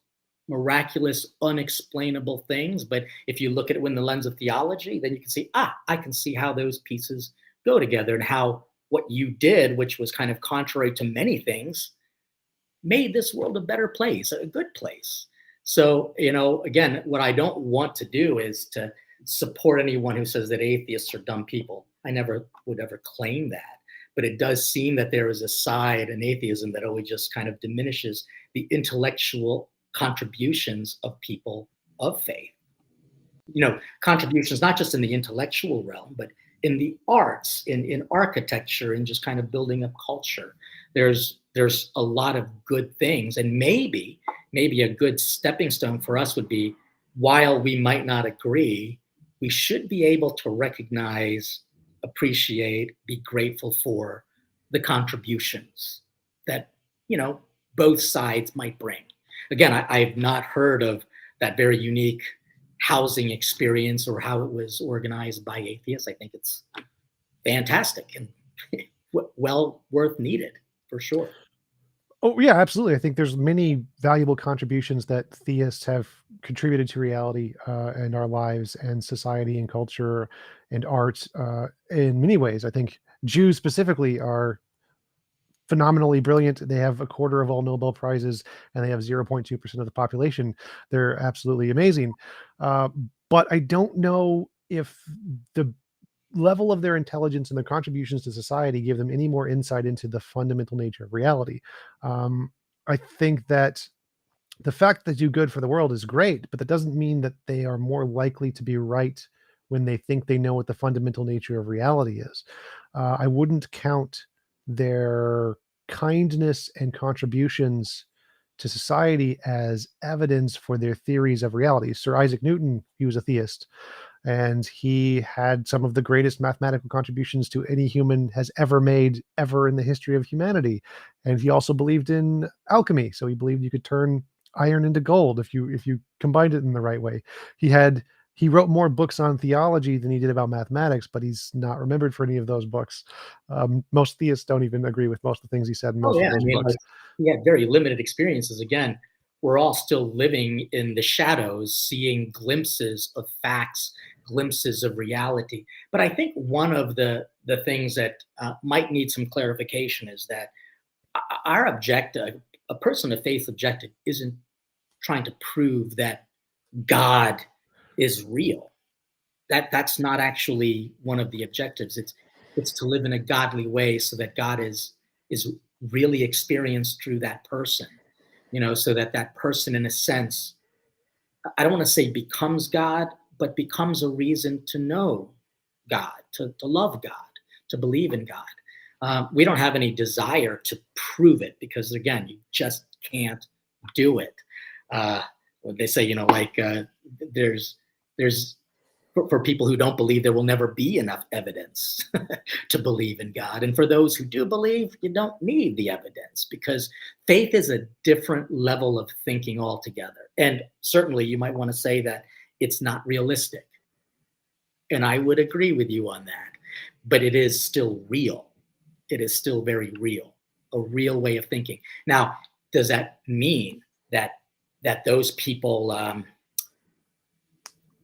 miraculous, unexplainable things. But if you look at it in the lens of theology, then you can see, I can see how those pieces go together, and how what you did, which was kind of contrary to many things, made this world a better place, a good place. So, again, what I don't want to do is to support anyone who says that atheists are dumb people. I never would ever claim that. But it does seem that there is a side in atheism that always just kind of diminishes the intellectual contributions of people of faith. Contributions not just in the intellectual realm, but in the arts, in architecture, and just kind of building up culture. There's a lot of good things, and maybe a good stepping stone for us would be, while we might not agree, we should be able to recognize, appreciate, be grateful for the contributions that both sides might bring. Again, I've not heard of that very unique housing experience or how it was organized by atheists. I think it's fantastic and well worth needed for sure. Oh yeah, absolutely. I think there's many valuable contributions that theists have contributed to reality and our lives and society and culture and art in many ways. I think Jews specifically are phenomenally brilliant. They have a quarter of all Nobel Prizes, and they have 0.2% of the population. They're absolutely amazing. But I don't know if the level of their intelligence and their contributions to society give them any more insight into the fundamental nature of reality. I think that the fact that they do good for the world is great, but that doesn't mean that they are more likely to be right when they think they know what the fundamental nature of reality is. I wouldn't count their kindness and contributions to society as evidence for their theories of reality. Sir Isaac Newton, he was a theist, and he had some of the greatest mathematical contributions to any human has ever made ever in the history of humanity. And he also believed in alchemy, so he believed you could turn iron into gold if you combined it in the right way. He wrote more books on theology than he did about mathematics, but he's not remembered for any of those books. Most theists don't even agree with most of the things he said in Oh most yeah, of those books. like, he had very limited experiences. Again, we're all still living in the shadows, seeing glimpses of facts, glimpses of reality. But I think one of the things that might need some clarification is that our objective, a person of faith objective, isn't trying to prove that God is real. That's not actually one of the objectives. It's to live in a godly way so that God is really experienced through that person. So that person, in a sense, I don't want to say becomes God, but becomes a reason to know God, to love God, to believe in God. We don't have any desire to prove it, because again, you just can't do it. They say, there's for people who don't believe, there will never be enough evidence to believe in God. And for those who do believe, you don't need the evidence, because faith is a different level of thinking altogether. And certainly you might want to say that it's not realistic. And I would agree with you on that. But it is still real. It is still very real, a real way of thinking. Now, does that mean that those people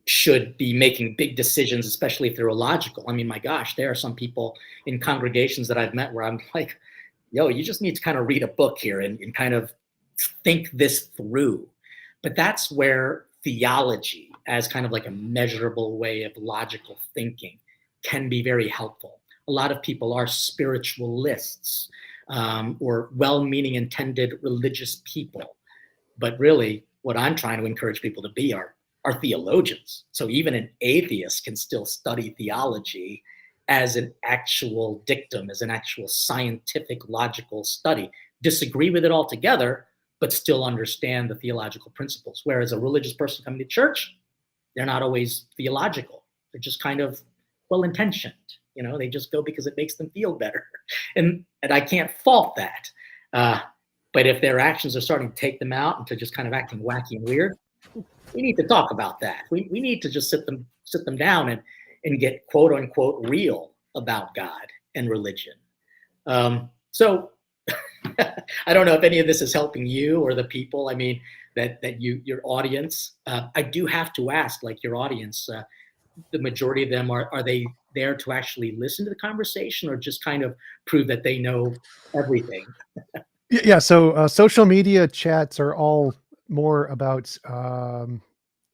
should be making big decisions, especially if they're illogical? I mean, my gosh, there are some people in congregations that I've met where I'm like, yo, you just need to kind of read a book here and kind of think this through. But that's where theology, as kind of like a measurable way of logical thinking, can be very helpful. A lot of people are spiritualists or well-meaning, intended religious people. But really, what I'm trying to encourage people to be are theologians. So even an atheist can still study theology as an actual dictum, as an actual scientific, logical study. Disagree with it altogether, but still understand the theological principles. Whereas a religious person coming to church, they're not always theological. They're just kind of well-intentioned. They just go because it makes them feel better. And I can't fault that. But if their actions are starting to take them out into just kind of acting wacky and weird, we need to talk about that. We need to just sit them down and get quote unquote real about God and religion. So I don't know if any of this is helping you or the people. I mean, that your audience. I do have to ask, like your audience, the majority of them are they there to actually listen to the conversation or just kind of prove that they know everything? Yeah. So social media chats are all more about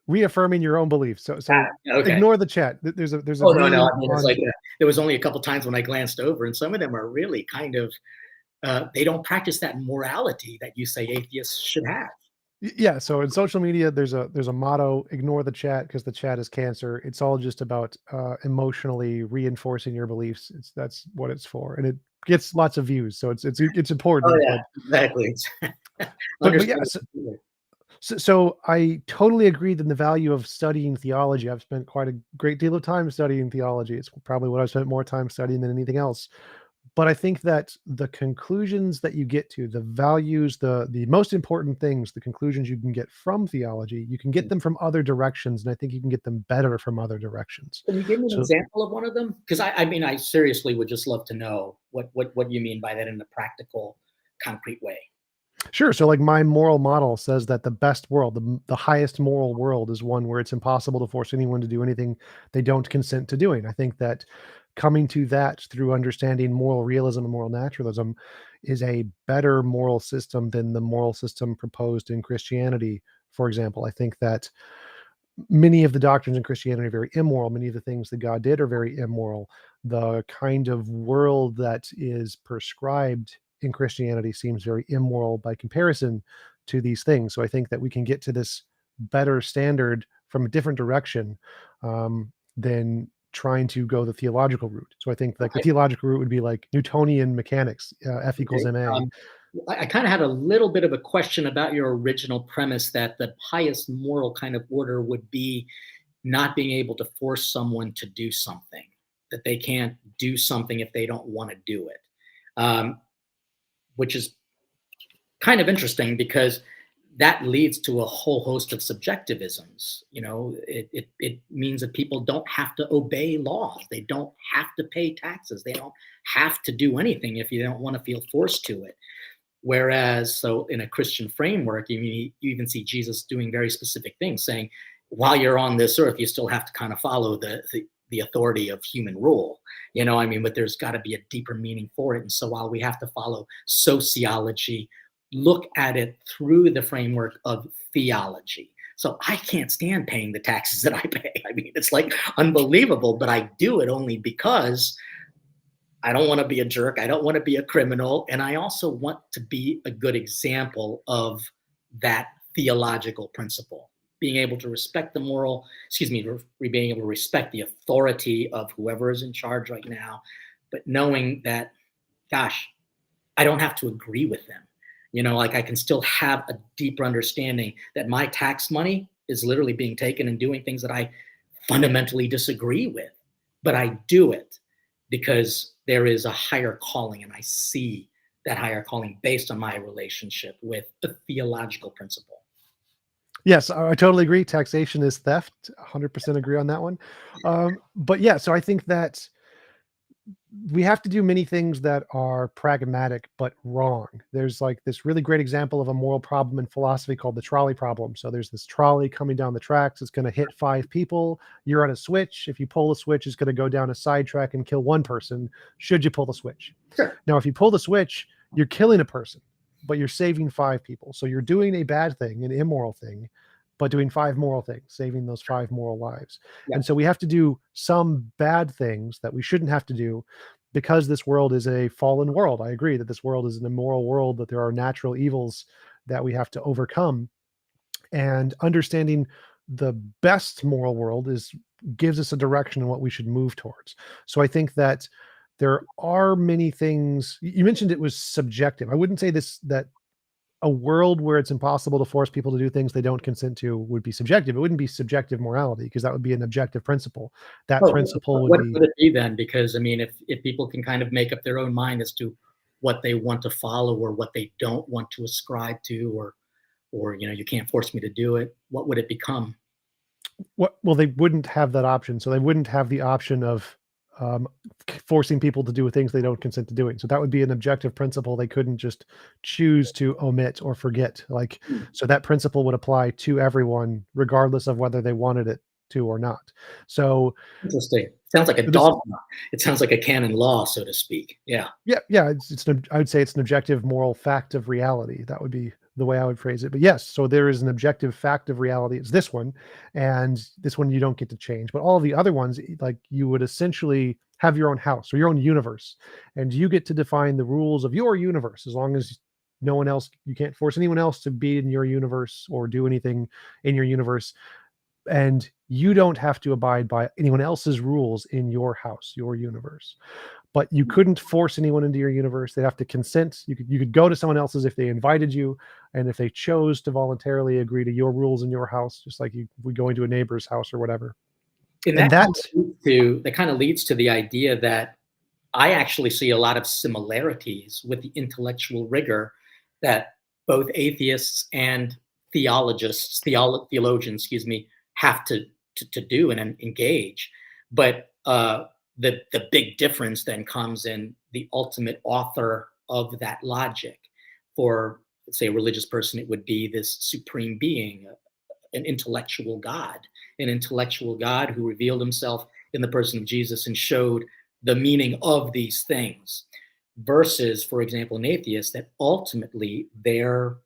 reaffirming your own beliefs. So Okay. ignore the chat. There's a Oh no, no. meme I mean, it's on. like there was only a couple times when I glanced over, and some of them are really kind of they don't practice that morality that you say atheists should have. Yeah, so in social media, there's a motto: ignore the chat because the chat is cancer. It's all just about emotionally reinforcing your beliefs. That's what it's for, and it gets lots of views, so it's Oh important. yeah, exactly. But yeah, Understand completely. so I totally agree that the value of studying theology. I've spent quite a great deal of time studying theology. It's probably what I've spent more time studying than anything else. But I think that the conclusions that you get to, the values, the most important things, the conclusions you can get from theology, you can get them from other directions, and I think you can get them better from other directions. Can you give me an So example of one of them? Because I mean, I seriously would just love to know what you mean by that in a practical, concrete way. sure. So like my moral model says that the best world, the highest moral world is one where it's impossible to force anyone to do anything they don't consent to doing. I think that coming to that through understanding moral realism and moral naturalism is a better moral system than the moral system proposed in Christianity. For example, I think that many of the doctrines in Christianity are very immoral. Many of the things that God did are very immoral. The kind of world that is prescribed in Christianity seems very immoral by comparison to these things. So I think that we can get to this better standard from a different direction than trying to go the theological route. So I think like the Okay. theological route would be like Newtonian mechanics, F equals Okay. ma. I kind of had a little bit of a question about your original premise that the highest moral kind of order would be not being able to force someone to do something, that they can't do something if they don't want to do it, um, which is kind of interesting because that leads to a whole host of subjectivisms. You know, it means that people don't have to obey laws. They don't have to pay taxes. They don't have to do anything if you don't want to feel forced to it. Whereas, so in a Christian framework, you even see Jesus doing very specific things, saying, while you're on this earth, you still have to kind of follow the authority of human rule. You know, I mean, but there's got to be a deeper meaning for it. And so while we have to follow sociology, look at it through the framework of theology. So I can't stand paying the taxes that I pay. I mean, it's like unbelievable, but I do it only because I don't want to be a jerk. I don't want to be a criminal. And I also want to be a good example of that theological principle. Being able to respect the moral, excuse me, being able to respect the authority of whoever is in charge right now, but knowing that, gosh, I don't have to agree with them. You know, like I can still have a deeper understanding that my tax money is literally being taken and doing things that I fundamentally disagree with. But I do it because there is a higher calling, and I see that higher calling based on my relationship with a theological principle. Yes, I totally agree. Taxation is theft. 100% agree on that one. But yeah, so I think that we have to do many things that are pragmatic but wrong. There's like this really great example of a moral problem in philosophy called the trolley problem. So there's this trolley coming down the tracks. It's going to hit five people. You're on a switch. If you pull the switch, it's going to go down a side track and kill one person. Should you pull the switch? Sure. Now, if you pull the switch, you're killing a person, but you're saving five people. So you're doing a bad thing, an immoral thing, but doing five moral things, saving those five moral lives. Yeah. And so we have to do some bad things that we shouldn't have to do because this world is a fallen world. I agree that this world is an immoral world, that there are natural evils that we have to overcome. And understanding the best moral world is gives us a direction in what we should move towards. So I think that there are many things you mentioned. It was subjective. I wouldn't say this that a world where it's impossible to force people to do things they don't consent to would be subjective. It wouldn't be subjective morality because that would be an objective principle. That Oh, principle would what be. would it be then? Because I mean, if people can kind of make up their own mind as to what they want to follow or what they don't want to ascribe to, or you know, you can't force me to do it, what would it become? What? Well, they wouldn't have that option. So they wouldn't have the option of um, forcing people to do things they don't consent to doing. So that would be an objective principle they couldn't just choose to omit or forget. Like, so that principle would apply to everyone, regardless of whether they wanted it to or not. So Interesting. Sounds like a this, dogma. It sounds like a canon law, so to speak. Yeah. yeah, yeah, I would say it's an objective moral fact of reality. That would be the way I would phrase it. But yes, so there is an objective fact of reality. It's this one, and this one you don't get to change. But all of the other ones, like you would essentially have your own house or your own universe, and you get to define the rules of your universe as long as no one else, you can't force anyone else to be in your universe or do anything in your universe, and you don't have to abide by anyone else's rules in your house, your universe. But you couldn't force anyone into your universe. They'd have to consent. You could go to someone else's if they invited you, and if they chose to voluntarily agree to your rules in your house, just like you would go into a neighbor's house or whatever. And And that, that kind of leads to the idea that I actually see a lot of similarities with the intellectual rigor that both atheists and theologians, excuse me, have to do and engage. But the big difference then comes in the ultimate author of that logic. For, let's say, a religious person, it would be this supreme being, an intellectual God who revealed himself in the person of Jesus and showed the meaning of these things. Versus, for example, an atheist, that ultimately their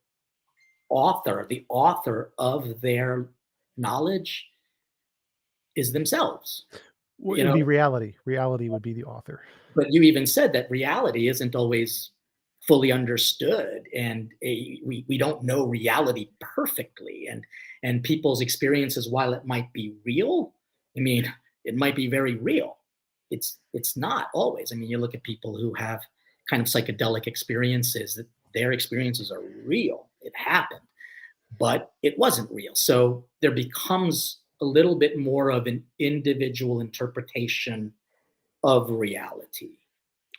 author, the author of their knowledge, is themselves. it You would know, be reality. Reality would be the author. but you even said that reality isn't always fully understood, and we don't know reality perfectly, and people's experiences, while it might be real, I mean, it might be very real, it's not always. I mean, you look at people who have kind of psychedelic experiences, that their experiences are real, it happened, but it wasn't real. So there becomes a little bit more of an individual interpretation of reality.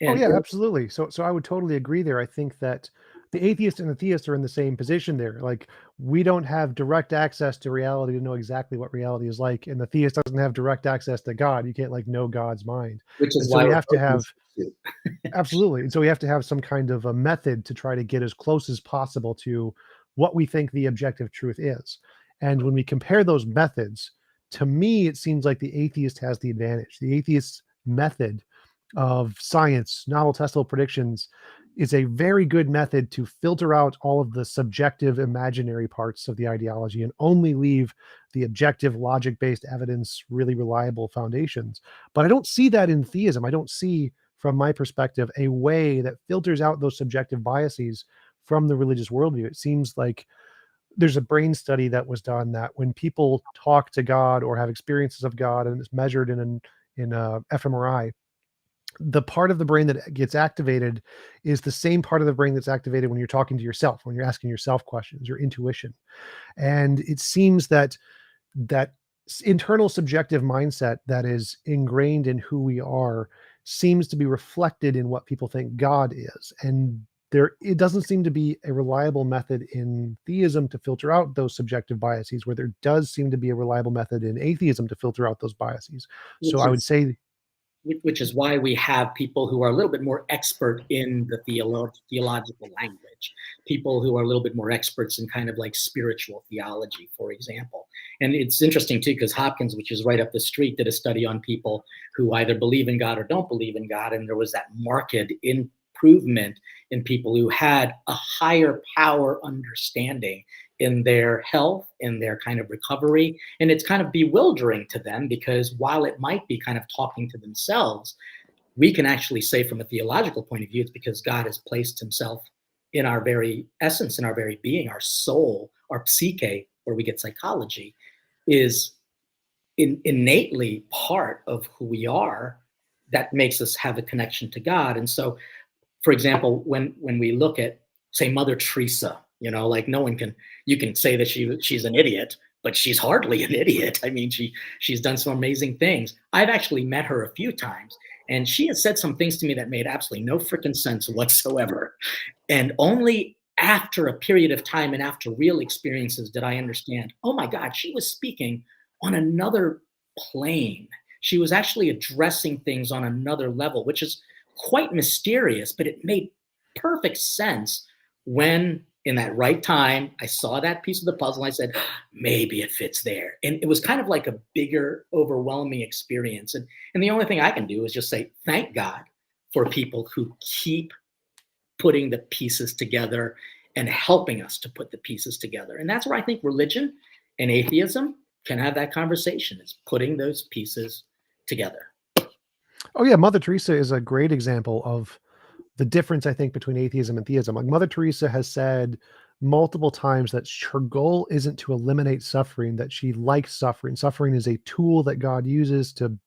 Oh And yeah, absolutely. So I would totally agree there. I think that the atheist and the theist are in the same position there. Like we don't have direct access to reality to know exactly what reality is like, and the theist doesn't have direct access to God. You can't like know God's mind. which is And so why we we're have to both in have, this pursuit. absolutely. And so we have to have some kind of a method to try to get as close as possible to what we think the objective truth is. And when we compare those methods, to me, it seems like the atheist has the advantage. The atheist method of science, novel testable predictions, is a very good method to filter out all of the subjective, imaginary parts of the ideology and only leave the objective, logic based evidence, really reliable foundations. But I don't see that in theism. I don't see, from my perspective, a way that filters out those subjective biases from the religious worldview. It seems like there's a brain study that was done that when people talk to God or have experiences of God, and it's measured in a fMRI, the part of the brain that gets activated is the same part of the brain that's activated when you're talking to yourself, when you're asking yourself questions, your intuition. And it seems that that internal subjective mindset that is ingrained in who we are seems to be reflected in what people think God is. And there, it doesn't seem to be a reliable method in theism to filter out those subjective biases, where there does seem to be a reliable method in atheism to filter out those biases. So which I would is say, which is why we have people who are a little bit more expert in the theological language, people who are a little bit more experts in kind of like spiritual theology, for example. And it's interesting too, because Hopkins, which is right up the street, did a study on people who either believe in God or don't believe in God, and there was that marked improvement in people who had a higher power understanding in their health, in their kind of recovery. And it's kind of bewildering to them, because while it might be kind of talking to themselves, we can actually say from a theological point of view, it's because God has placed himself in our very essence, in our very being, our soul, our psyche, where we get psychology, is innately part of who we are, that makes us have a connection to God. And so, for example, when we look at, say, Mother Teresa, like no one can, you can say that she's an idiot, but she's hardly an idiot. I mean, she's done some amazing things. I've actually met her a few times, and she has said some things to me that made absolutely no freaking sense whatsoever. And only after a period of time and after real experiences did I understand, oh my God, she was speaking on another plane. She was actually addressing things on another level, which is quite mysterious, but it made perfect sense when in that right time I saw that piece of the puzzle. I said, maybe it fits there. And it was kind of like a bigger, overwhelming experience. And the only thing I can do is just say, thank God for people who keep putting the pieces together and helping us to put the pieces together. And that's where I think religion and atheism can have that conversation, is putting those pieces together. Oh yeah, Mother Teresa is a great example of the difference, I think, between atheism and theism. Like Mother Teresa has said multiple times that her goal isn't to eliminate suffering, that she likes suffering. Suffering is a tool that God uses to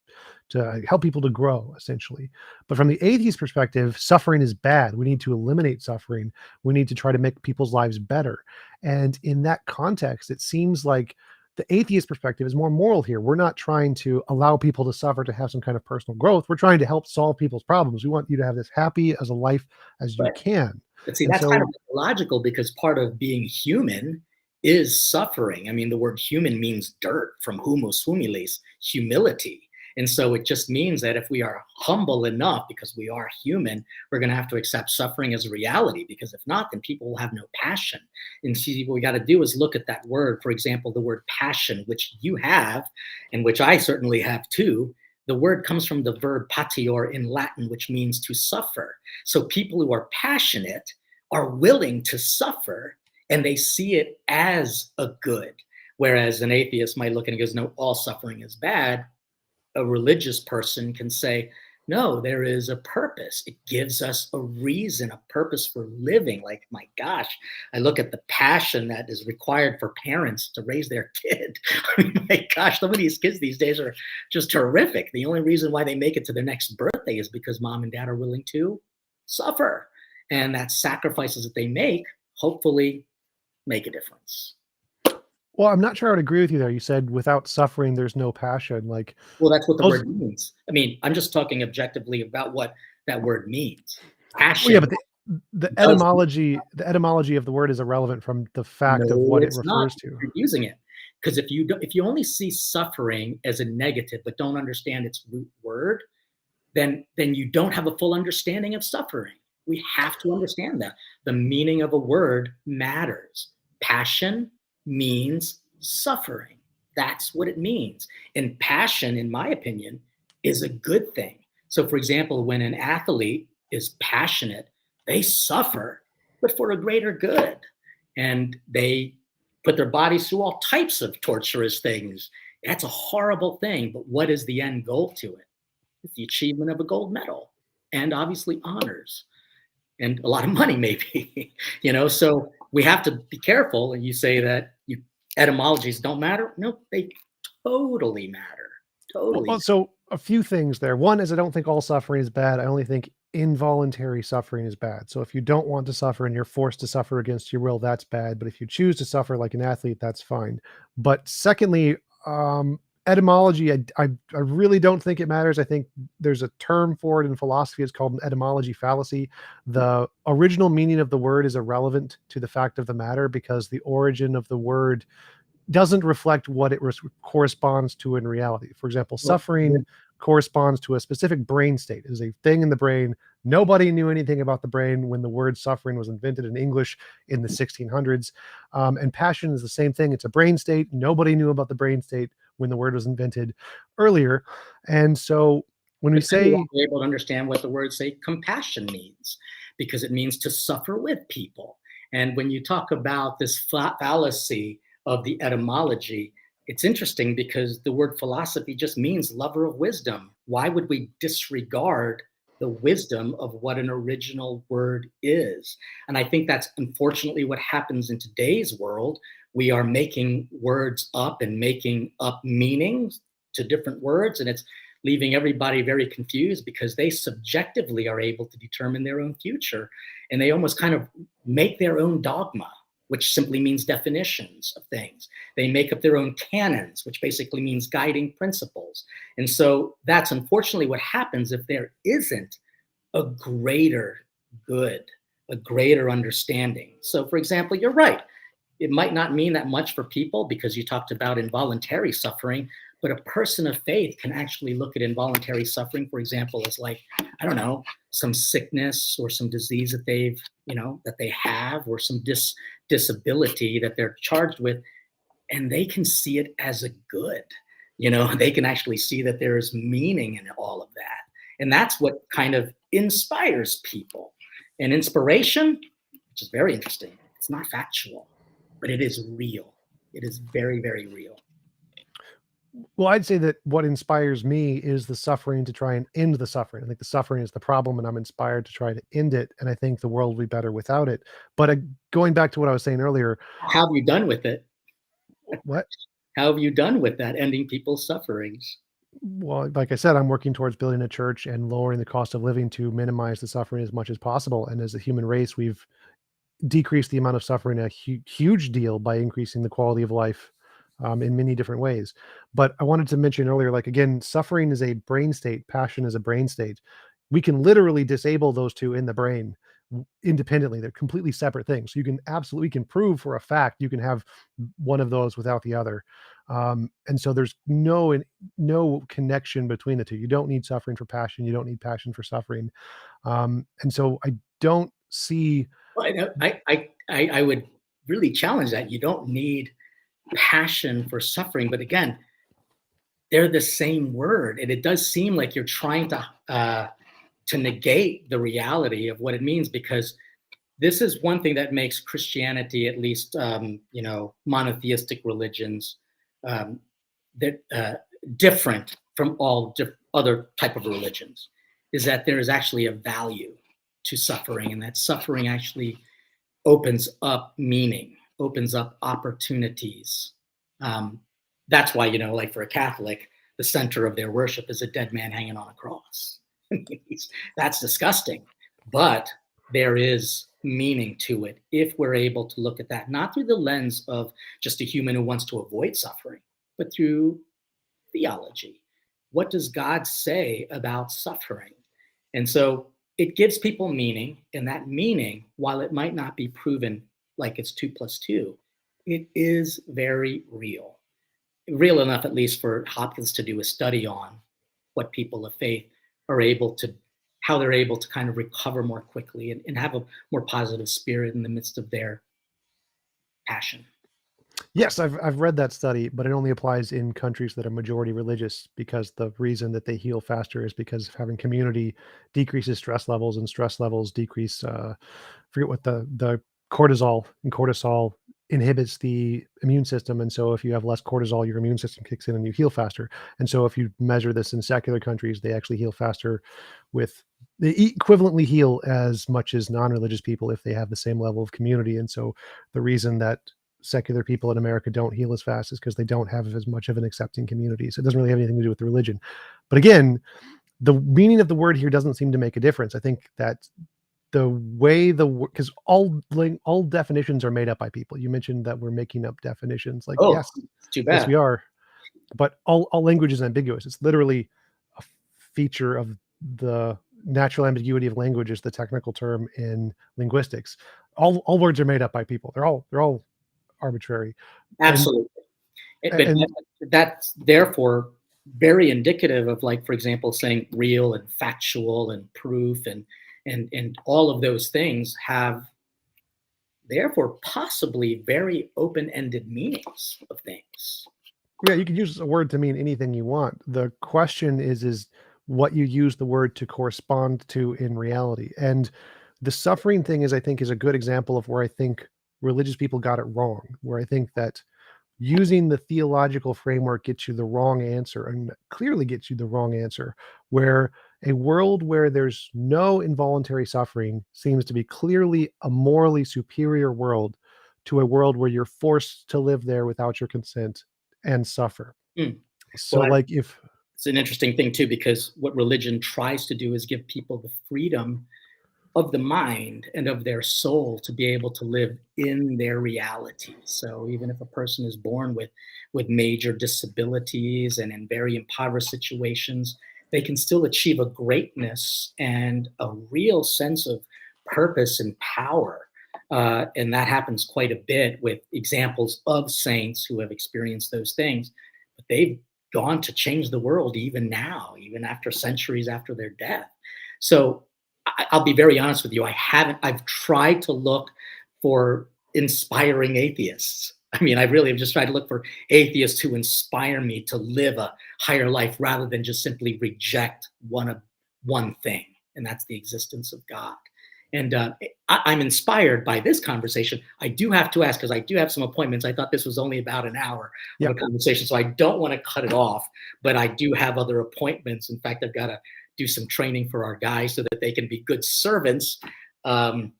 help people to grow, essentially. But from the atheist perspective, suffering is bad. We need to eliminate suffering. We need to try to make people's lives better. And in that context, it seems like the atheist perspective is more moral here. We're not trying to allow people to suffer to have some kind of personal growth. We're trying to help solve people's problems. We want you to have as happy as a life as you Right. can. But see, And that's kind of so, logical because part of being human is suffering. I mean, the word human means dirt, from humus humilis, humility. And so it just means that if we are humble enough, because we are human, we're going to have to accept suffering as a reality. Because if not, then people will have no passion. And see, what we got to do is look at that word. For example, the word passion, which you have, and which I certainly have too. The word comes from the verb patior in Latin, which means to suffer. So people who are passionate are willing to suffer, and they see it as a good. Whereas an atheist might look and goes, no, all suffering is bad. A religious person can say, no, there is a purpose. It gives us a reason, a purpose for living. Like, my gosh, I look at the passion that is required for parents to raise their kid. I mean, my gosh, some of these kids these days are just terrific. The only reason why they make it to their next birthday is because mom and dad are willing to suffer. And that sacrifices that they make, hopefully, make a difference. well, I'm not sure I would agree with you there. You said without suffering, there's no passion. Like Well, that's what the those, word means. I mean, I'm just talking objectively about what that word means. well, yeah, Passion but does the etymology of the word is irrelevant from the fact of no, what it it's not. refers to. You're using it because if you only see suffering as a negative but don't understand its root word, then you don't have a full understanding of suffering. We have to understand that the meaning of a word matters. Passion means suffering. That's what it means. And passion, in my opinion, is a good thing. So, for example, when an athlete is passionate, they suffer, but for a greater good. And they put their bodies through all types of torturous things. That's a horrible thing. But what is the end goal to it? It's the achievement of a gold medal and obviously honors and a lot of money, maybe. So we have to be careful. And you say that etymologies don't matter. No, they totally matter. Totally. So a few things there. One is I don't think all suffering is bad. I only think involuntary suffering is bad. So if you don't want to suffer and you're forced to suffer against your will, that's bad. But if you choose to suffer like an athlete, that's fine. But secondly, etymology, I really don't think it matters. I think there's a term for it in philosophy. It's called an etymology fallacy. The original meaning of the word is irrelevant to the fact of the matter because the origin of the word doesn't reflect what it corresponds to in reality. For example, suffering corresponds to a specific brain state. It is a thing in the brain. Nobody knew anything about the brain when the word suffering was invented in English in the 1600s. And passion is the same thing. It's a brain state. Nobody knew about the brain state when the word was invented earlier. And so when we But then you say, won't be able to understand what the word, say, compassion means, because it means to suffer with people. And when you talk about this fallacy of the etymology, it's interesting because the word philosophy just means lover of wisdom. Why would we disregard the wisdom of what an original word is? And I think that's unfortunately what happens in today's world. We are making words up and making up meanings to different words, and it's leaving everybody very confused because they subjectively are able to determine their own future. And they almost kind of make their own dogma, which simply means definitions of things. They make up their own canons, which basically means guiding principles. And so that's unfortunately what happens if there isn't a greater good, a greater understanding. So, for example, you're right. It might not mean that much for people because you talked about involuntary suffering, But a person of faith can actually look at involuntary suffering, for example, as like, I don't know, some sickness or some disease that that they have, or some disability that they're charged with, and they can see it as a good. They can actually see that there is meaning in all of that. And that's what kind of inspires people. And inspiration, which is very interesting, it's not factual, but it is real. It is very, very real. Well, I'd say that what inspires me is the suffering to try and end the suffering. I think the suffering is the problem, and I'm inspired to try to end it. And I think the world will be better without it. But going back to what I was saying earlier, How have you done with it? what? How have you done with that, ending people's sufferings? Well, like I said, I'm working towards building a church and lowering the cost of living to minimize the suffering as much as possible. And as a human race, we've decreased the amount of suffering a huge deal by increasing the quality of life in many different ways. But I wanted to mention earlier, like, again, suffering is a brain state, passion is a brain state. We can literally disable those two in the brain independently. They're completely separate things. You can absolutely can prove for a fact you can have one of those without the other. And so there's no connection between the two. You don't need suffering for passion. You don't need passion for suffering. And so I don't see. Well, I would really challenge that. You don't need passion for suffering, but again, they're the same word, and it does seem like you're trying to negate the reality of what it means, because this is one thing that makes Christianity, at least monotheistic religions, that different from all other type of religions, is that there is actually a value to suffering, and that suffering actually opens up meaning, opens up opportunities. That's why, like for a Catholic, the center of their worship is a dead man hanging on a cross. That's disgusting, but there is meaning to it if we're able to look at that, not through the lens of just a human who wants to avoid suffering, but through theology. What does God say about suffering? And so it gives people meaning, and that meaning, while it might not be proven like it's 2 + 2, it is very real. Real enough, at least, for Hopkins to do a study on what people of faith are able to, how they're able to kind of recover more quickly and have a more positive spirit in the midst of their passion. Yes, I've read that study, but it only applies in countries that are majority religious, because the reason that they heal faster is because having community decreases stress levels, and stress levels decrease. Forget what the cortisol, and cortisol inhibits the immune system, and so if you have less cortisol, your immune system kicks in and you heal faster. And so if you measure this in secular countries, they actually heal faster with they equivalently heal as much as non-religious people if they have the same level of community. And so the reason that secular people in America don't heal as fast is because they don't have as much of an accepting community. So it doesn't really have anything to do with the religion. But again, the meaning of the word here doesn't seem to make a difference. I think that the way because all definitions are made up by people. You mentioned that we're making up definitions. Like, Oh, yes, too yes, bad. we are. But all language is ambiguous. It's literally a feature of the natural ambiguity of language, is the technical term in linguistics. All words are made up by people. They're all arbitrary. And Absolutely. But and that's therefore very indicative of, like, for example, saying real and factual and proof and all of those things have therefore possibly very open-ended meanings of things. yeah, you can use a word to mean anything you want. The question is what you use the word to correspond to in reality. And the suffering thing is, I think, is a good example of where I think religious people got it wrong, where I think that using the theological framework gets you the wrong answer, and clearly gets you the wrong answer, where a world where there's no involuntary suffering seems to be clearly a morally superior world to a world where you're forced to live there without your consent and suffer. Hmm. So, Well, like, if it's an interesting thing too, because what religion tries to do is give people the freedom of the mind and of their soul to be able to live in their reality. So even if a person is born with major disabilities and in very impoverished situations, they can still achieve a greatness and a real sense of purpose and power. And that happens quite a bit with examples of saints who have experienced those things. But they've gone to change the world even now, even after centuries after their death. So I'll be very honest with you. I've tried to look for inspiring atheists. I mean, I really have just tried to look for atheists who inspire me to live a higher life rather than just simply reject one thing, and that's the existence of God. And I'm inspired by this conversation. I do have to ask, because I do have some appointments. I thought this was only about an hour of Yeah, a conversation, so I don't want to cut it off, but I do have other appointments. In fact, I've got to do some training for our guys so that they can be good servants of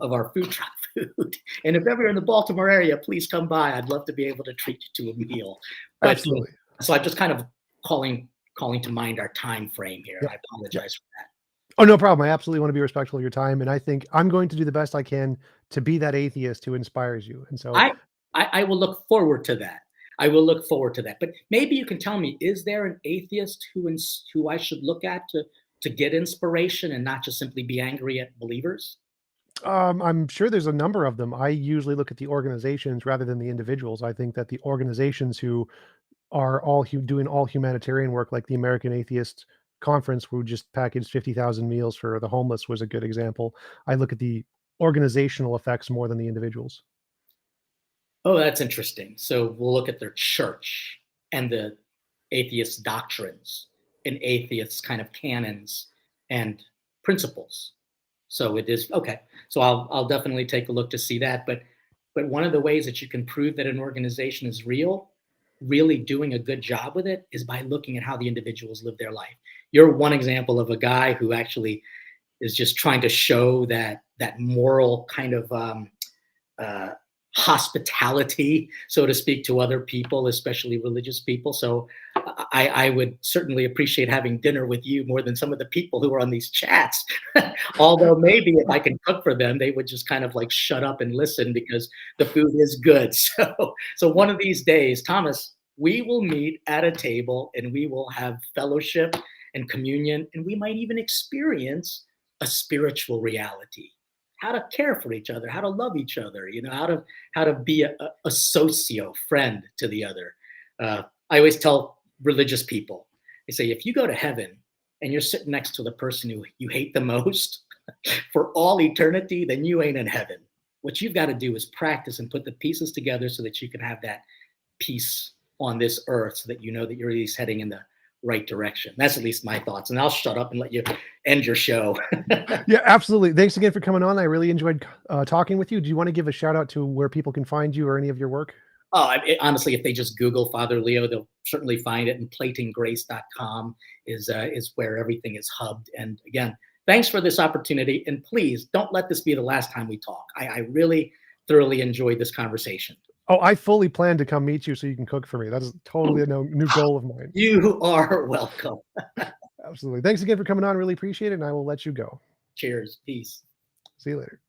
our food truck food. And if ever you're in the Baltimore area, please come by. I'd love to be able to treat you to a meal. But absolutely. so I'm just kind of calling to mind our time frame here. Yeah, I yeah. apologize for that. Oh, no problem. I absolutely want to be respectful of your time, and I think I'm going to do the best I can to be that atheist who inspires you. And so, I, I will look forward to that. I will look forward to that. But maybe you can tell me: is there an atheist who I should look at to get inspiration and not just simply be angry at believers? I'm sure there's a number of them. I usually look at the organizations rather than the individuals. I think that the organizations who are doing all humanitarian work, like the American Atheist Conference, who just packaged 50,000 meals for the homeless, was a good example. I look at the organizational effects more than the individuals. Oh, that's interesting. So we'll look at their church and the atheist doctrines and atheist kind of canons and principles. So it is okay. So I'll definitely take a look to see that. But one of the ways that you can prove that an organization is real, really doing a good job with it, is by looking at how the individuals live their life. You're one example of a guy who actually is just trying to show that moral kind of uh, hospitality, so to speak, to other people, especially religious people. So I would certainly appreciate having dinner with you more than some of the people who are on these chats. Although maybe if I can cook for them, they would just kind of like shut up and listen because the food is good. So one of these days, Thomas, we will meet at a table and we will have fellowship and communion, and we might even experience a spiritual reality, how to care for each other, how to love each other, how to be a socio friend to the other. I always tell religious people, I say, if you go to heaven and you're sitting next to the person who you hate the most for all eternity, then you ain't in heaven. What you've got to do is practice and put the pieces together so that you can have that peace on this earth, so that you know that you're at least heading in the right direction. That's at least my thoughts. And I'll shut up and let you end your show. Yeah, absolutely. Thanks again for coming on. I really enjoyed talking with you. Do you want to give a shout out to where people can find you or any of your work? Honestly, if they just Google Father Leo, they'll certainly find it. And platinggrace.com is where everything is hubbed. And again, thanks for this opportunity. And please don't let this be the last time we talk. I really thoroughly enjoyed this conversation. Oh, I fully plan to come meet you so you can cook for me. That is totally a new goal of mine. You are welcome. Absolutely. Thanks again for coming on. Really appreciate it. And I will let you go. Cheers. Peace. See you later.